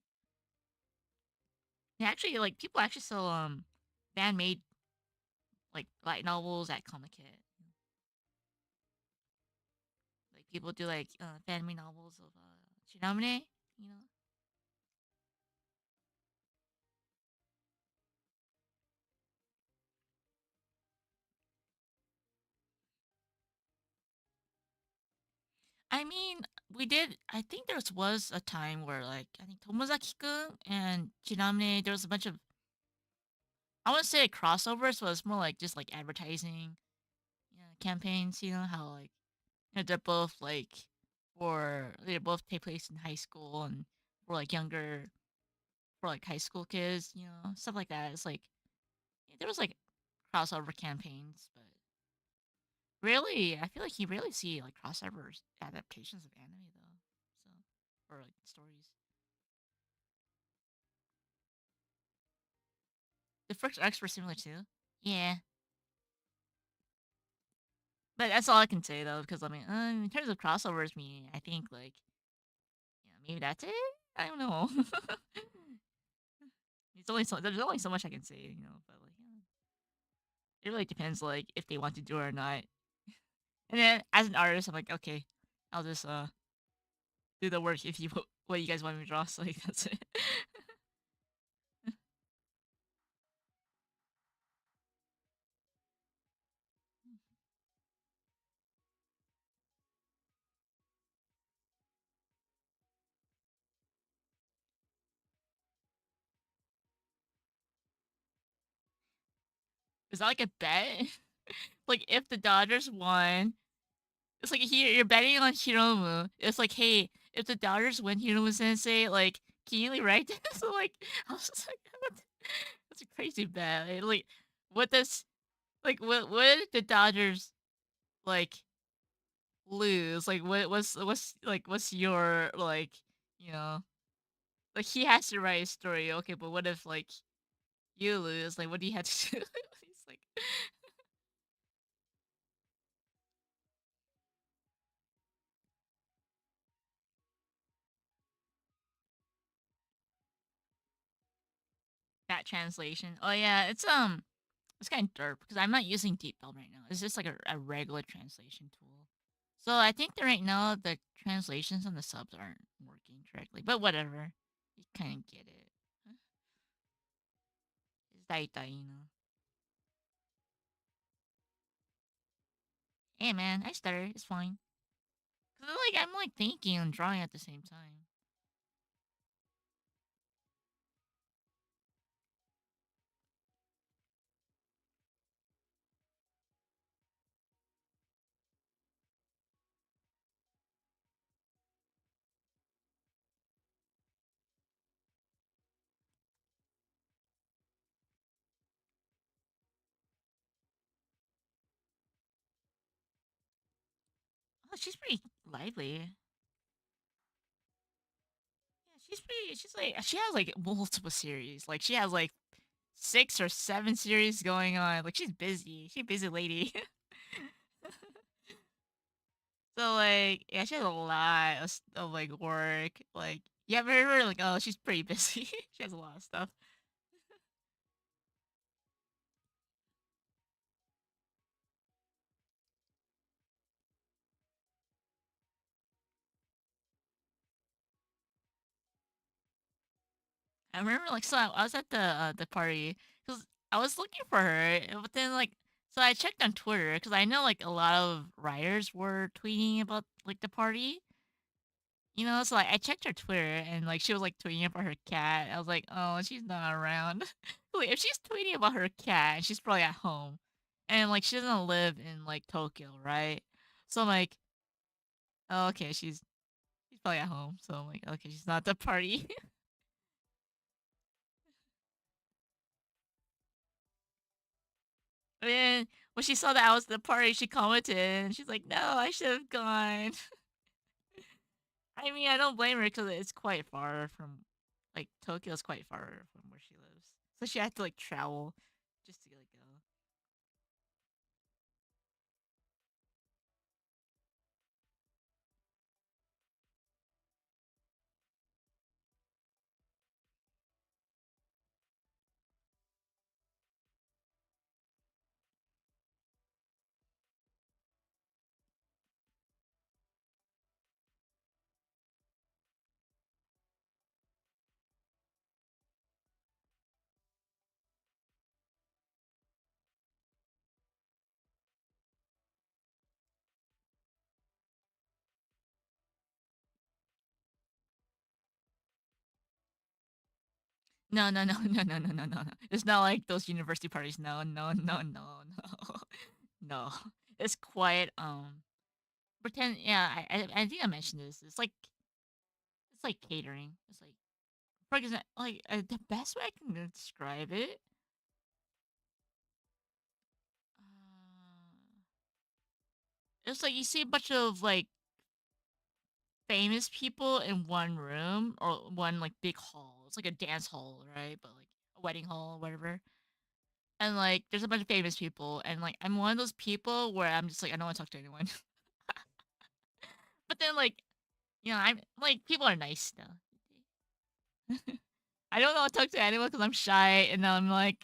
Yeah, actually, like people actually sell fan made like light novels at Comic Kit. Like people do like fan made novels of Shinamune, you know. I mean, we did. I think there was a time where like I think Tomozaki-kun and Shinamune, there was a bunch of I wouldn't say crossovers, but it's more like just like advertising, campaigns. You know how like they're both like they both take place in high school and for like younger for like high school kids, stuff like that. It's like there was like crossover campaigns, but really, I feel like you rarely see like crossovers adaptations of anime though. So or like stories. The first X were similar too. Yeah, but that's all I can say though, because I mean, in terms of crossovers, I think like maybe that's it. I don't know. There's only so much I can say, but like it really depends like if they want to do it or not. And then as an artist, I'm like, okay, I'll just do the work if you what you guys want me to draw. So like that's it. Is that like a bet? Like if the Dodgers won, it's like here you're betting on Hiromu. It's like, hey, if the Dodgers win Hiromu Sensei, like, can you like write this? So like, I was just like, that's a crazy bet. Like, what does what if the Dodgers like lose? Like, what's your like, you know, like he has to write a story. Okay, but what if like you lose? Like, what do you have to do? He's like, that translation. Oh yeah, it's kind of derp because I'm not using DeepL right now. It's just like a regular translation tool. So I think that right now the translations and the subs aren't working correctly. But whatever, you kind of get it. It's daita. Hey man, I stutter. It's fine. Cause like I'm like thinking and drawing at the same time. Oh, she's pretty lively. Yeah, she's pretty. She's like she has like multiple series. Like she has like 6 or 7 series going on. Like she's busy. She's a busy lady. So like yeah, she has a lot of like work. Like yeah, but her like oh she's pretty busy. She has a lot of stuff. I remember like so I was at the party because I was looking for her, but then like so I checked on Twitter because I know like a lot of writers were tweeting about like the party. You know, so like I checked her Twitter and like she was like tweeting about her cat. I was like, oh, she's not around. Like, if she's tweeting about her cat, she's probably at home, and like she doesn't live in like Tokyo, right? So I'm like, oh, okay, she's probably at home. So I'm like, okay, she's not at the party. And then when she saw that I was at the party, she commented and she's like, no, I should have gone. I mean, I don't blame her because it's quite far from like Tokyo's quite far from where she lives, so she had to like travel just to like go. No, no, no, no, no, no, no, no, no. It's not like those university parties. No, no, no, no, no, no. It's quiet. Pretend. Yeah, I think I mentioned this. It's like catering. It's like for example, like the best way I can describe it. It's like you see a bunch of like famous people in one room or one like big hall. It's like a dance hall, right? But like a wedding hall or whatever. And like there's a bunch of famous people and like I'm one of those people where I'm just like I don't want to talk to anyone. But then like you know, I'm like people are nice though. I don't want to talk to anyone because I'm shy and then I'm like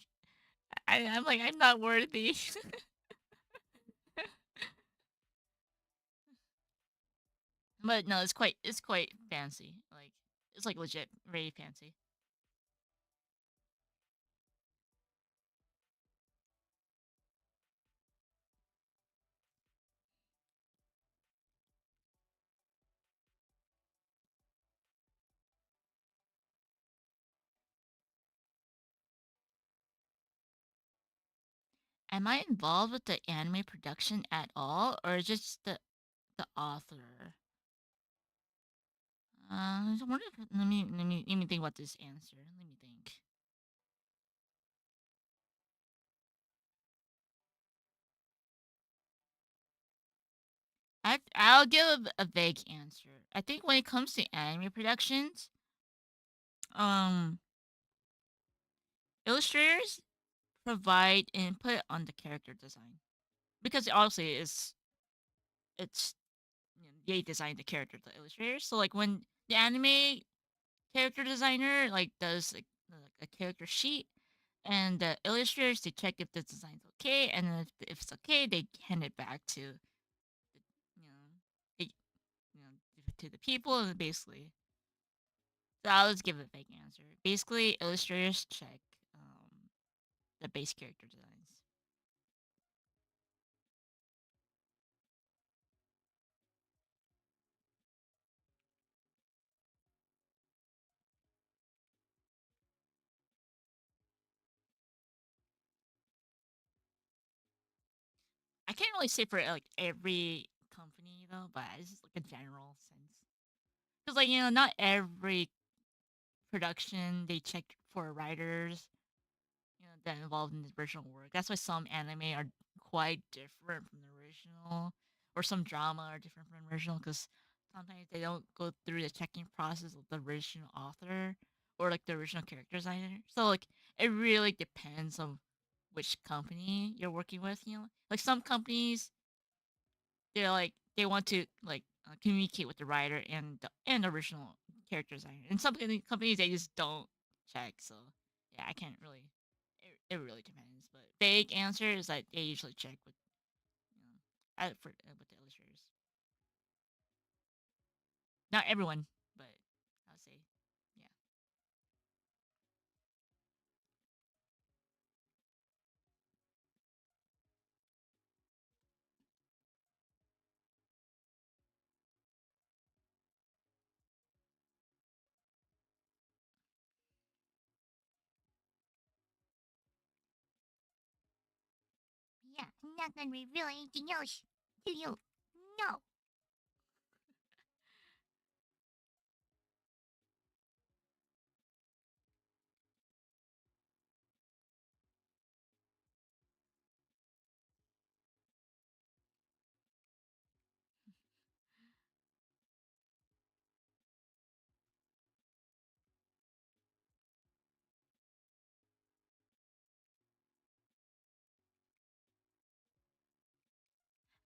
I'm like I'm not worthy. But no, it's quite fancy. Like it's like legit very fancy. Am I involved with the anime production at all, or just the author? I wonder if, let me think about this answer. Let me think. I'll give a vague answer. I think when it comes to anime productions, um, illustrators provide input on the character design because obviously it's you know, they design the character, the illustrators. So like when the anime character designer like does like a character sheet and the illustrators to check if the design's okay and then if it's okay they hand it back to you know it, you know to the people and basically so I'll just give a fake answer. Basically illustrators check the base character designs. I can't really say for like every company though, but it's just like a general sense because like you know not every production they check for writers you know, that involved in the original work. That's why some anime are quite different from the original. or some drama are different from original because sometimes they don't go through the checking process of the original author or like the original character designer. So like it really depends on which company you're working with. You know, like some companies they're like they want to like communicate with the writer and the original character designer, and some companies they just don't check. So yeah, I can't really. It really depends, but vague answer is that they usually check with with the illustrators. Not everyone, but I'll say, yeah. Yeah, I'm not gonna reveal anything else to you. No.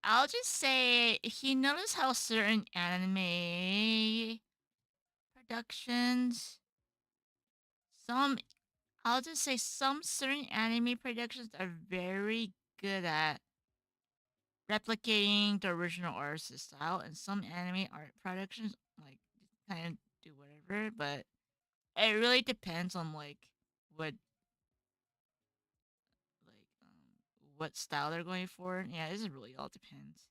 I'll just say if you notice how certain anime productions, some I'll just say some certain anime productions are very good at replicating the original artist's style, and some anime art productions like kind of do whatever. But it really depends on what what style they're going for. Yeah, it just really all depends.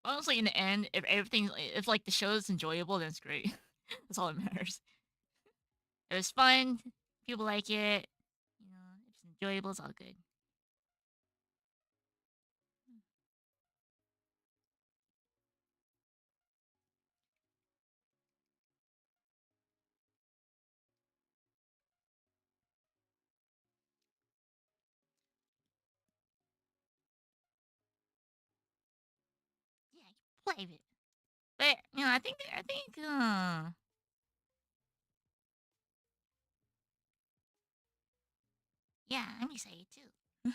Honestly, in the end, if like the show is enjoyable, then it's great. That's all that matters. If it's fun, people like it. You know, if it's enjoyable, it's all good. Yeah, play it. But I think Yeah, I'm excited too.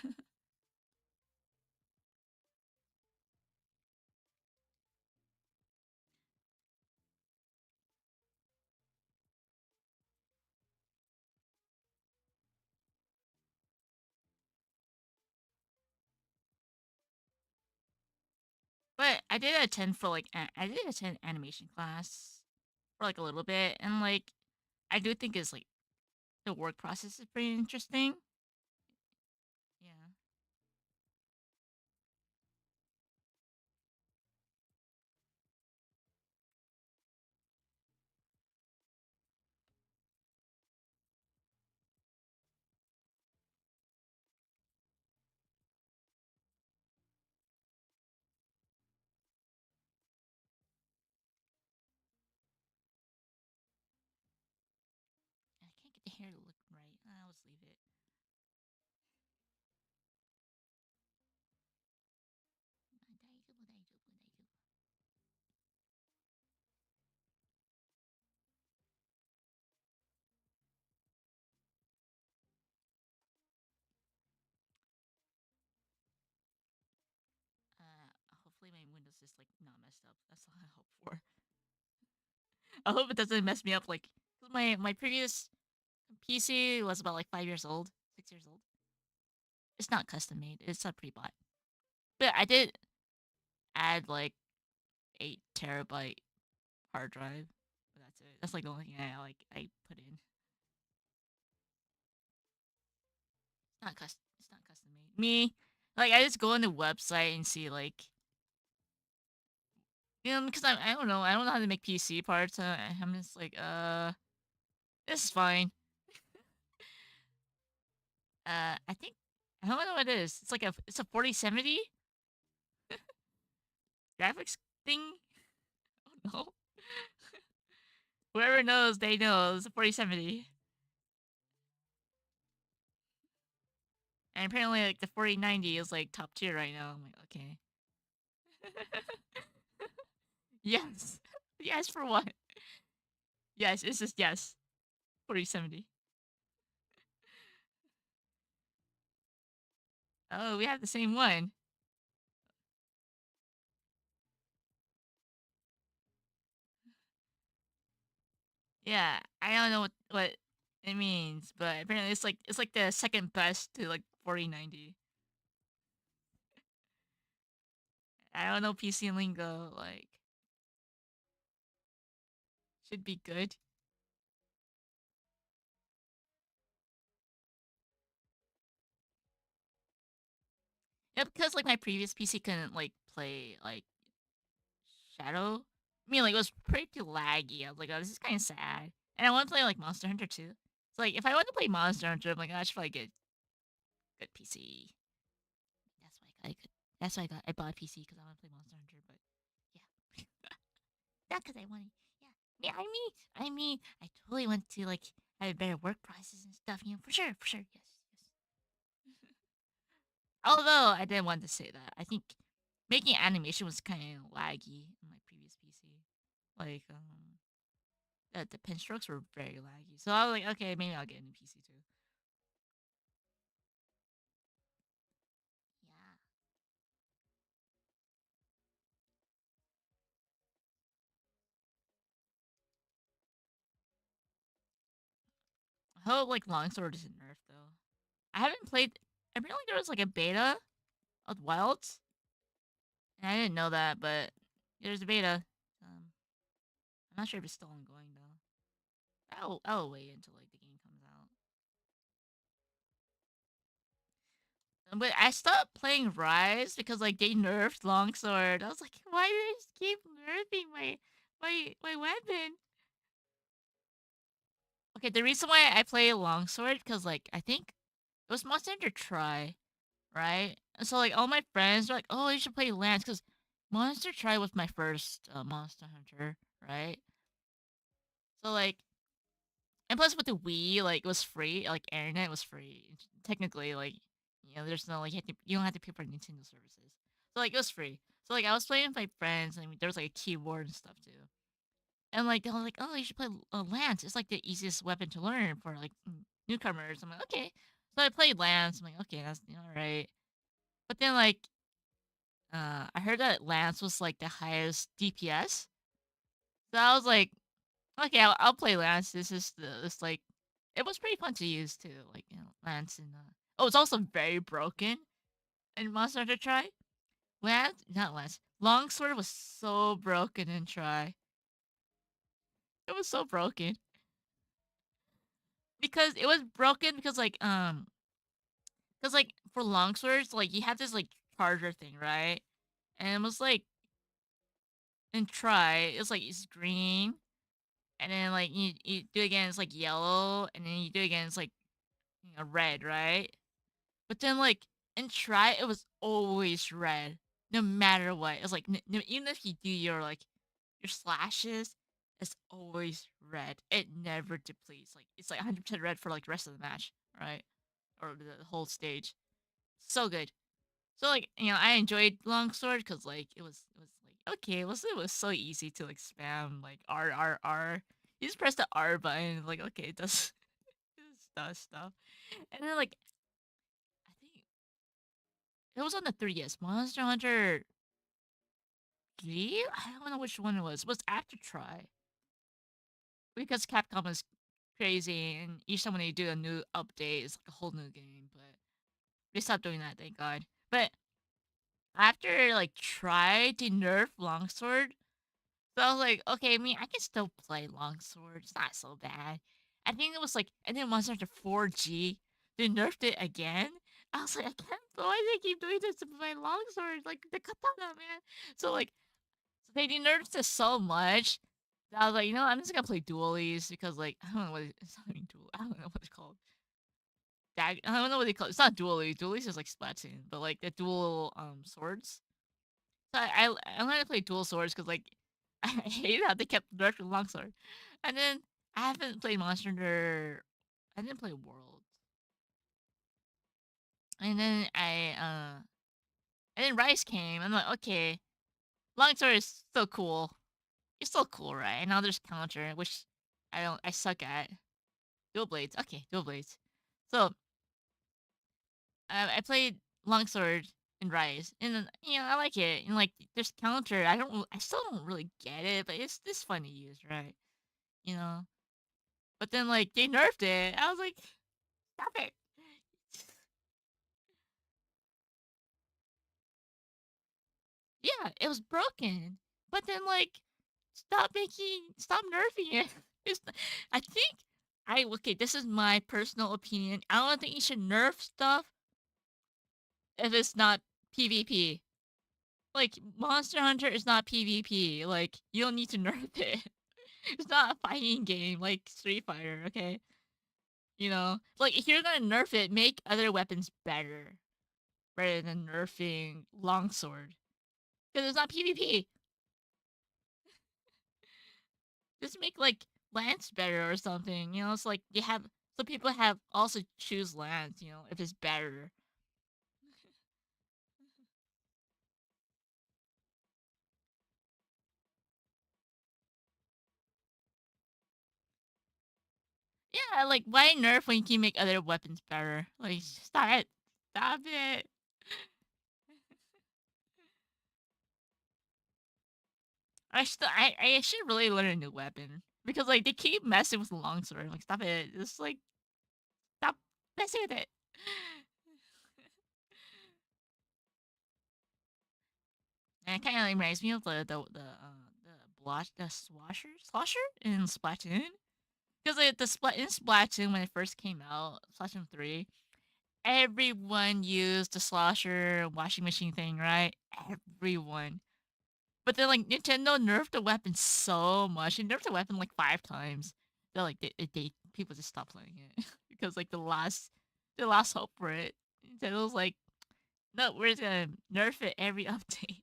but I did attend animation class for like a little bit, and like I do think it's like the work process is pretty interesting. Yeah, I can't get the hair to look right. I'll just leave it. Hopefully my Windows is like not messed up. That's all I hope for. I hope it doesn't mess me up. Like 'cause my previous PC was about like 5 years old, 6 years old. It's not custom made. It's a pre-bought. But I did add like 8 terabyte hard drive. But that's it. That's like the only thing I put in. It's not custom made. Me, like I just go on the website and see like because I don't know. I don't know how to make PC parts. I'm just like this is fine. I think I don't know what it is. It's a 4070 graphics thing. I don't know. Whoever knows, they know. It's a 4070. And apparently, like the 4090 is like top tier right now. I'm like, okay. Yes. Yes, for what? Yes, it's just yes. 4070. Oh, we have the same one. Yeah, I don't know what it means, but apparently it's like the second best to like 4090. I don't know PC lingo. Like should be good. Yeah, because like my previous PC couldn't like play like Shadow. I mean, like it was pretty laggy. I was like, oh, this is kind of sad. And I want to play like Monster Hunter too. So like, if I want to play Monster Hunter, I'm like, oh, I should probably get good PC. That's why I got. That's why I bought a PC because I want to play Monster Hunter. But yeah, not because I wanted. Yeah, yeah. I totally want to like have better work processes and stuff. You know, for sure, for sure. Yes, yes. Although I didn't want to say that. I think making animation was kind of laggy in my previous PC. Like, the pen strokes were very laggy. So I was like, okay, maybe I'll get a new PC too. Yeah. I hope like Longsword isn't nerfed though. I haven't played. Apparently there was like a beta of Wilds, and I didn't know that, but there's a beta. I'm not sure if it's still ongoing though. I'll wait until like the game comes out. But I stopped playing Rise because like they nerfed Longsword. I was like, why do they just keep nerfing my weapon? Okay, the reason why I play Longsword because like I think it was Monster Hunter Try, right? And so like all my friends were like, "Oh, you should play Lance," because Monster Try was my first Monster Hunter, right? So like, and plus with the Wii, like it was free, like internet was free. Technically, like there's no like you don't have to pay for Nintendo services. So like it was free. So like I was playing with my friends, and there was like a keyboard and stuff too. And like they were like, "Oh, you should play Lance. It's like the easiest weapon to learn for like newcomers." I'm like, "Okay." So I played Lance. I'm like, "Okay, that's all right." But then like I heard that Lance was like the highest DPS. So I was like, okay, I'll play Lance. This like it was pretty fun to use too. Like Lance and oh, it's also very broken in Monster Hunter Try. Lance, not Lance. Longsword was so broken in Try. It was so broken because it was broken because like for longswords like you have this like charger thing, right? And it was like in Try it's like it's green. And then like you do it again, it's like yellow, and then you do it again, it's like red, right? But then like in Try, it was always red, no matter what. It's like even if you do your slashes, it's always red. It never depletes. Like it's like 100% red for like the rest of the match, right? Or the whole stage. So good. So like I enjoyed Longsword because like it was like okay it was so easy to like spam like R. You just press the R button like okay it does it does stuff, and then like I think it was on the 3DS Monster Hunter 3. I don't know which one it was. It was after Try because Capcom is crazy and each time when they do a new update it's like a whole new game, but they stopped doing that, thank God. But after like Try to nerf Longsword. So I was like, okay, I mean, I can still play Longsword. It's not so bad. I think it was like, and then Monster Hunter 4G, they nerfed it again. I was like, I can't believe they keep doing this to my Longsword, like the katana, man. So like, so they nerfed it so much that I was like, I'm just gonna play dualies because like I don't know it's not even dual. I don't know what it's called. I don't know what they call it. It's not dualies. Dualies is like Splatoon, but like the dual swords. So I learned to play dual swords because like I hate how they kept nerfing longsword, and then I haven't played Monster Hunter. I didn't play World. And then and then Rice came. I'm like, okay, Longsword is still cool. It's still cool, right? And now there's Counter, which I suck at. Dual Blades. Okay, Dual Blades. So I played Longsword and Rise, and then, I like it. And like, there's Counter. I still don't really get it, but it's fun to use, right? You know. But then like they nerfed it. I was like, stop it. Yeah, it was broken. But then like, stop nerfing it. It's, I think okay. This is my personal opinion. I don't think you should nerf stuff if it's not PvP. Like, Monster Hunter is not PvP. Like, you don't need to nerf it. It's not a fighting game like Street Fighter, okay? Like, if you're gonna nerf it, make other weapons better rather than nerfing Longsword. Because it's not PvP. Just make, like, Lance better or something. It's like you have. So people have also choose Lance, if it's better. Yeah, like, why nerf when you can make other weapons better? Like, stop it. Stop it. I should really learn a new weapon because like they keep messing with the longsword. Like, stop it. Just like, stop messing with it. And it kind of reminds me of the slosher in Splatoon, because like in Splatoon when it first came out, Splatoon 3, everyone used the slosher washing machine thing, right? Everyone. But then like Nintendo nerfed the weapon so much. It nerfed the weapon like 5 times. They're like people just stopped playing it because like the last hope for it. Nintendo's like, no, we're just gonna nerf it every update.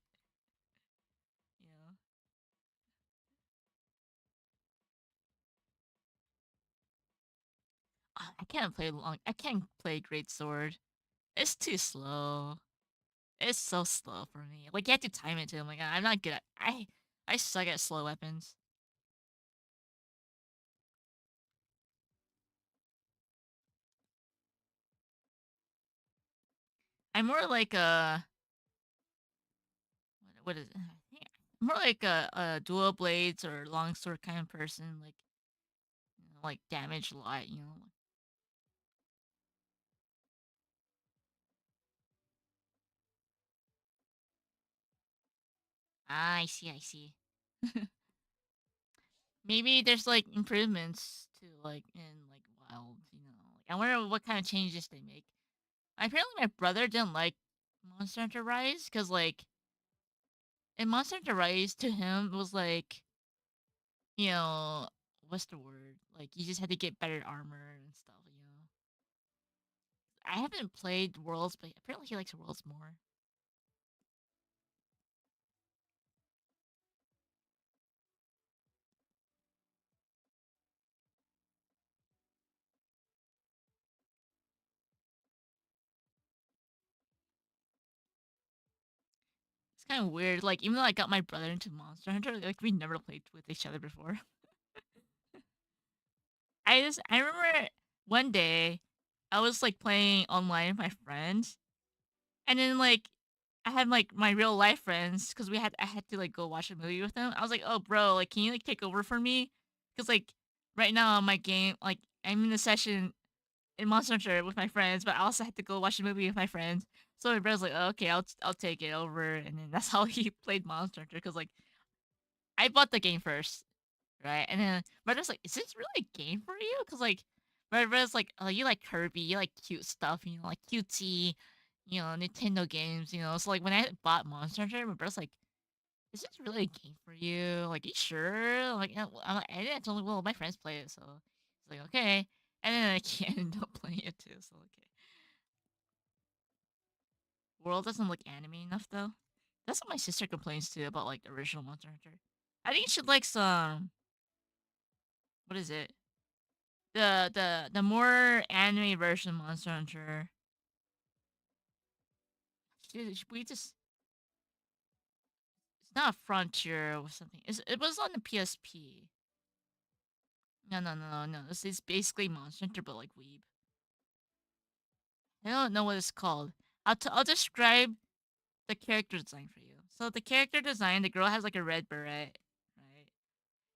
You know, I can't play Great Sword. It's too slow. It's so slow for me. Like, you have to time it too. I'm like, I'm not good at. I suck at slow weapons. I'm more like a what is it? I think I'm more like a dual blades or longsword kind of person. Like, like damage a lot. I see. I see. Maybe there's like improvements to like in like wild. Like, I wonder what kind of changes they make. Apparently, my brother didn't like Monster Hunter Rise because like in Monster Hunter Rise, to him it was like, you know what's the word? Like, you just had to get better armor and stuff. I haven't played Worlds, but apparently he likes Worlds more. It's kind of weird. Like, even though I got my brother into Monster Hunter, like, we never played with each other before. I remember one day I was like playing online with my friends, and then like I had like my real life friends because I had to like go watch a movie with them. I was like, oh bro, like, can you like take over for me? Because like right now my game, like, I'm in a session in Monster Hunter with my friends, but I also had to go watch a movie with my friends. So my brother's like, oh, okay, I'll take it over, and then that's how he played Monster Hunter. Because like I bought the game first, right? And then my brother's like, is this really a game for you? Because like my brother's like, oh, you like Kirby, you like cute stuff, like cutesy, Nintendo games. So like when I bought Monster Hunter, my brother's like, is this really a game for you? Like, you sure? Like, I'm like, and I told him, well, my friends play it, so he's like, okay. And then I can't end up playing it too, so okay. World doesn't look anime enough though. That's what my sister complains too about like the original Monster Hunter. I think she likes what is it? The more anime version of Monster Hunter. we just it's not Frontier or something. It was on the PSP. No, no, no, no, no. This is basically Monster Hunter, but like Weeb. I don't know what it's called. I'll describe the character design for you. So the character design, the girl has like a red beret, right?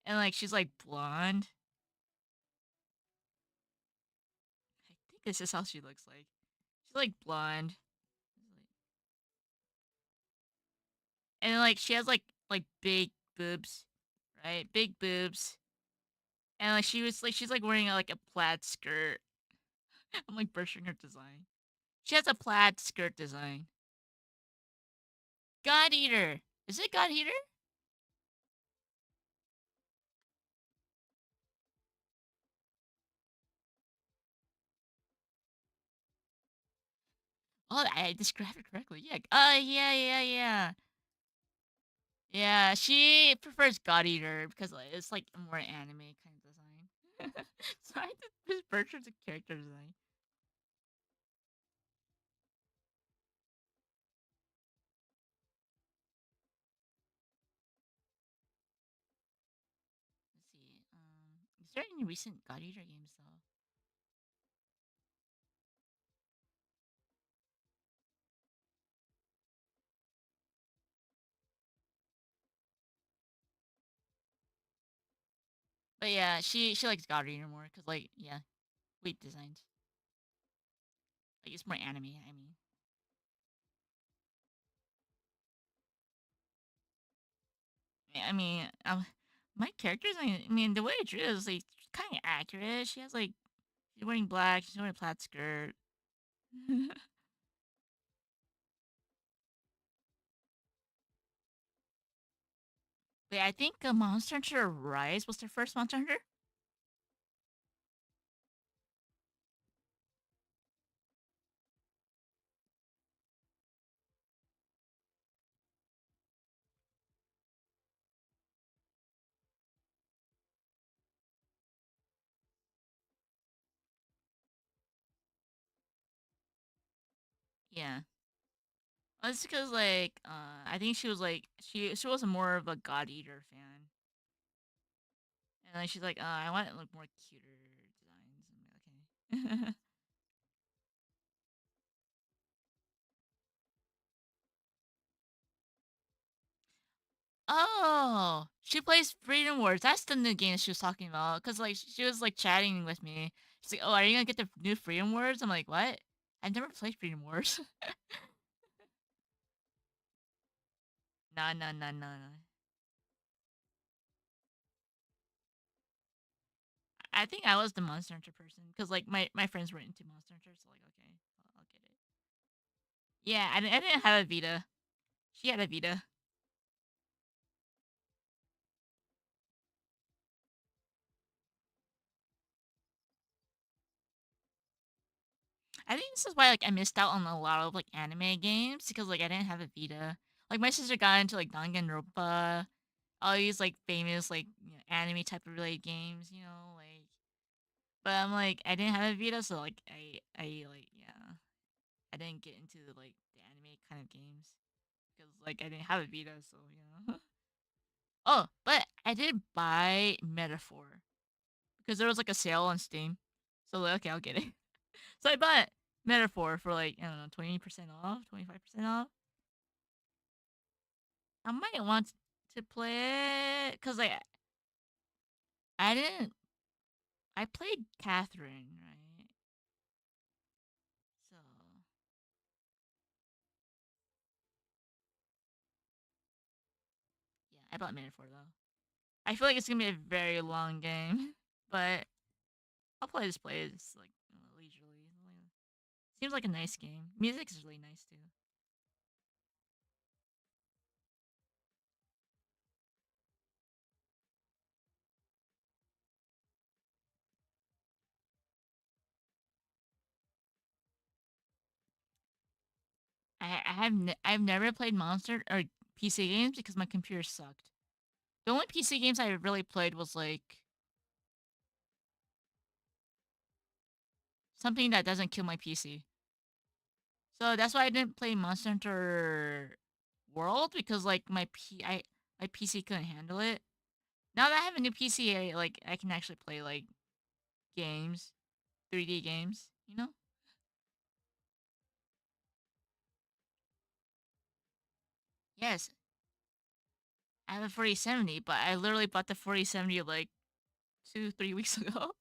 And like she's like blonde. I think this is how she looks like. She's like blonde, and like she has like big boobs, right? Big boobs, and like she's like wearing like a plaid skirt. I'm like brushing her design. She has a plaid skirt design. God Eater. Is it God Eater? Oh, I described it correctly. Yeah. Yeah, yeah, yeah. Yeah, she prefers God Eater because like, it's like a more anime kind of design. So I did this Bertram's a character design. Let's see. Is there any recent God Eater games though? But yeah, she likes God Eater more because like yeah, wait designs. Like it's more anime. I mean, my characters. I mean, the way I drew it is like kind of accurate. She has like she's wearing black. She's wearing a plaid skirt. Wait, I think Monster Hunter Rise was their first Monster Hunter. Yeah. Well, it's because like I think she was like she was more of a God Eater fan, and like she's like I want like more cuter designs. I'm like, okay. Oh, she plays Freedom Wars. That's the new game she was talking about. Cause like she was like chatting with me. She's like, "Oh, are you gonna get the new Freedom Wars?" I'm like, "What? I've never played Freedom Wars." Nah, nah, nah, nah, nah. I think I was the Monster Hunter person because like my friends were into Monster Hunter, so like okay, I'll get it. Yeah, I didn't have a Vita. She had a Vita. I think this is why like I missed out on a lot of like anime games because like I didn't have a Vita. Like my sister got into like Danganronpa, all these like famous like anime type of related games, like. But I'm like I didn't have a Vita, so like I like yeah I didn't get into like the anime kind of games because like I didn't have a Vita, so Oh, but I did buy Metaphor because there was like a sale on Steam, so like, okay, I'll get it. So I bought Metaphor for like I don't know 20% off, 25% off. I might want to play it because like I didn't. I played Catherine, right? So yeah, I bought Metaphor though. I feel like it's gonna be a very long game, but I'll play this like leisurely. Seems like a nice game. Music is really nice too. I've never played Monster or PC games because my computer sucked. The only PC games I really played was like something that doesn't kill my PC. So that's why I didn't play Monster Hunter World because like my PC couldn't handle it. Now that I have a new PC, I can actually play like games, 3D games. You know? Yes, I have a 4070, but I literally bought the 4070 like 2 3 weeks ago,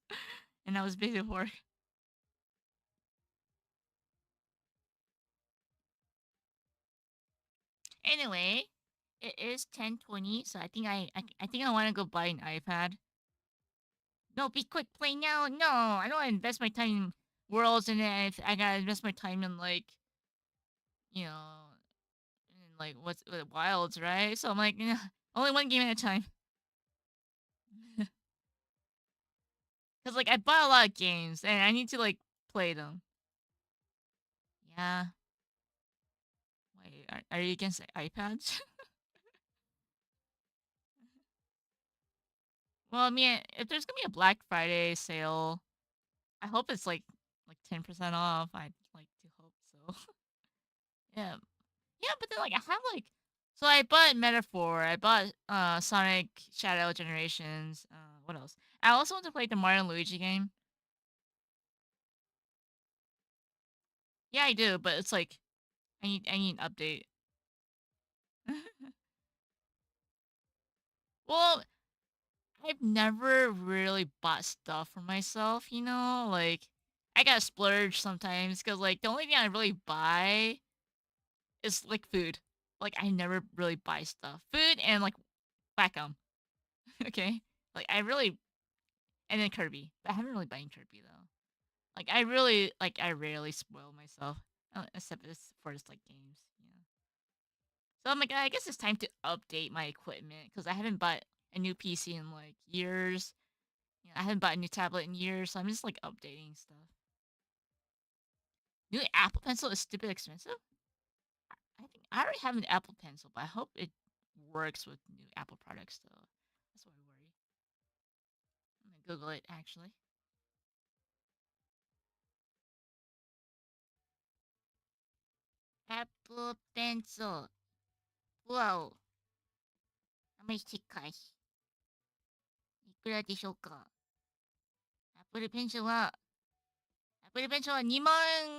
and I was busy with work. Anyway, it is 10:20, so I think I want to go buy an iPad. No, be quick, play now. No, I don't want to invest my time in worlds, and then if I gotta invest my time in like you know, in like what's wilds, right? So I'm like, only one game at a time. Cause like I bought a lot of games, and I need to like play them. Yeah. Wait, are you against iPads? Well, I mean, if there's gonna be a Black Friday sale, I hope it's like 10% off. I'd like to hope so. Yeah. Yeah, but then like I have like so I bought Metaphor, I bought Sonic Shadow Generations, what else? I also want to play the Mario and Luigi game. Yeah, I do, but it's like I need an update. Well, I've never really bought stuff for myself, like I gotta splurge sometimes because like the only thing I really buy is like food. Like I never really buy stuff. Food and like Wacom. Okay? Like I really and then Kirby. But I haven't really buying Kirby though. Like I rarely spoil myself. Except for just like games. Yeah. So I'm like, I guess it's time to update my equipment because I haven't bought a new PC in like years. I haven't bought a new tablet in years, so I'm just like updating stuff. New Apple Pencil is stupid expensive. I think I already have an Apple Pencil, but I hope it works with new Apple products though. That's what I worry. I'm gonna Google it actually. Apple Pencil. Wow. 試し開始。いくらでしょうか？ Apple Pencil は、Apple Pencil は2万、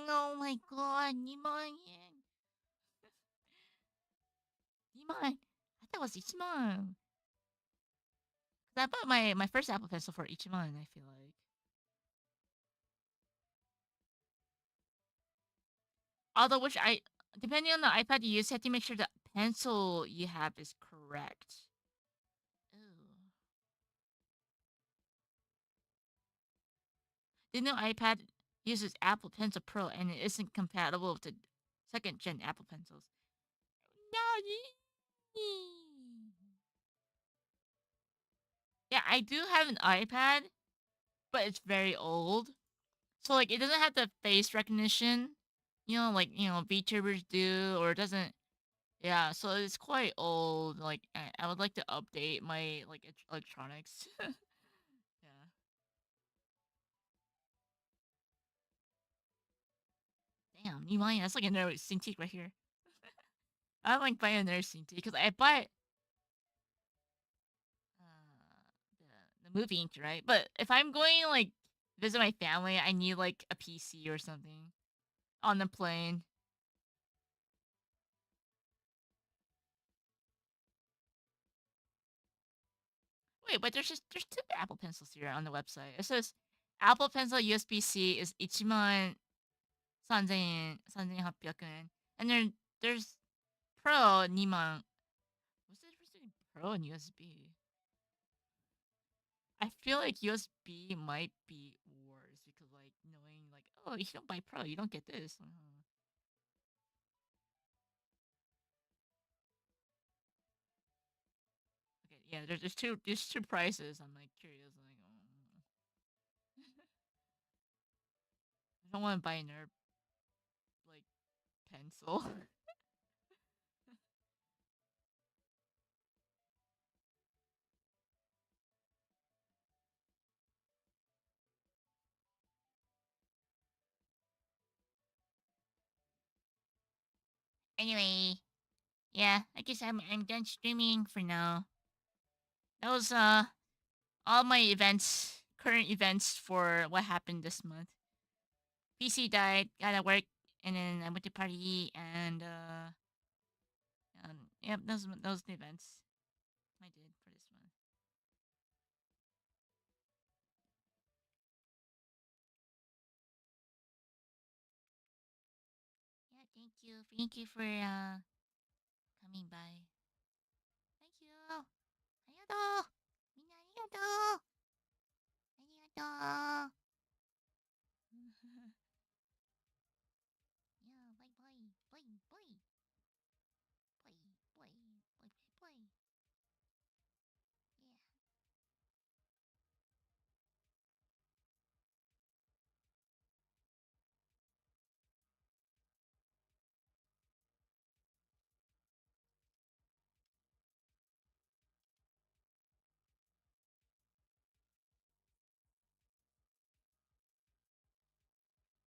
Oh my god, 2万円。2万。I thought it was 1万. I bought my first Apple Pencil for 1万, I feel like. Although, depending on the iPad you use, you have to make sure the pencil you have is correct. Ooh. The new iPad uses Apple Pencil Pro and it isn't compatible with the second gen Apple Pencils. No. Yeah, I do have an iPad, but it's very old. So like it doesn't have the face recognition, like VTubers do, or it doesn't. Yeah, so it's quite old. Like I would like to update my like electronics. Yeah. Damn, new money. That's like another Cintiq right here. I like buying another Cintiq because I buy the movie ink, right? But if I'm going like visit my family, I need like a PC or something on the plane. Wait, but there's two Apple Pencils here on the website. It says Apple Pencil USB C is 1万3000円3800円 and then there's Pro 2万. What's the difference between Pro and USB? I feel like USB might be worse because like knowing like oh if you don't buy Pro you don't get this. Okay, yeah, there's two prices. I'm like curious like I don't want to buy another like pencil. Anyway, Yeah, I guess I'm done streaming for now. That was all my events, current events for what happened this month. PC died, got to work, and then I went to party, and yep, those the events I did for this month. Yeah, thank you for coming by. Thank you. ありがとう。みんなありがとう。ありがとう。いや、バイバイ。バイバイ。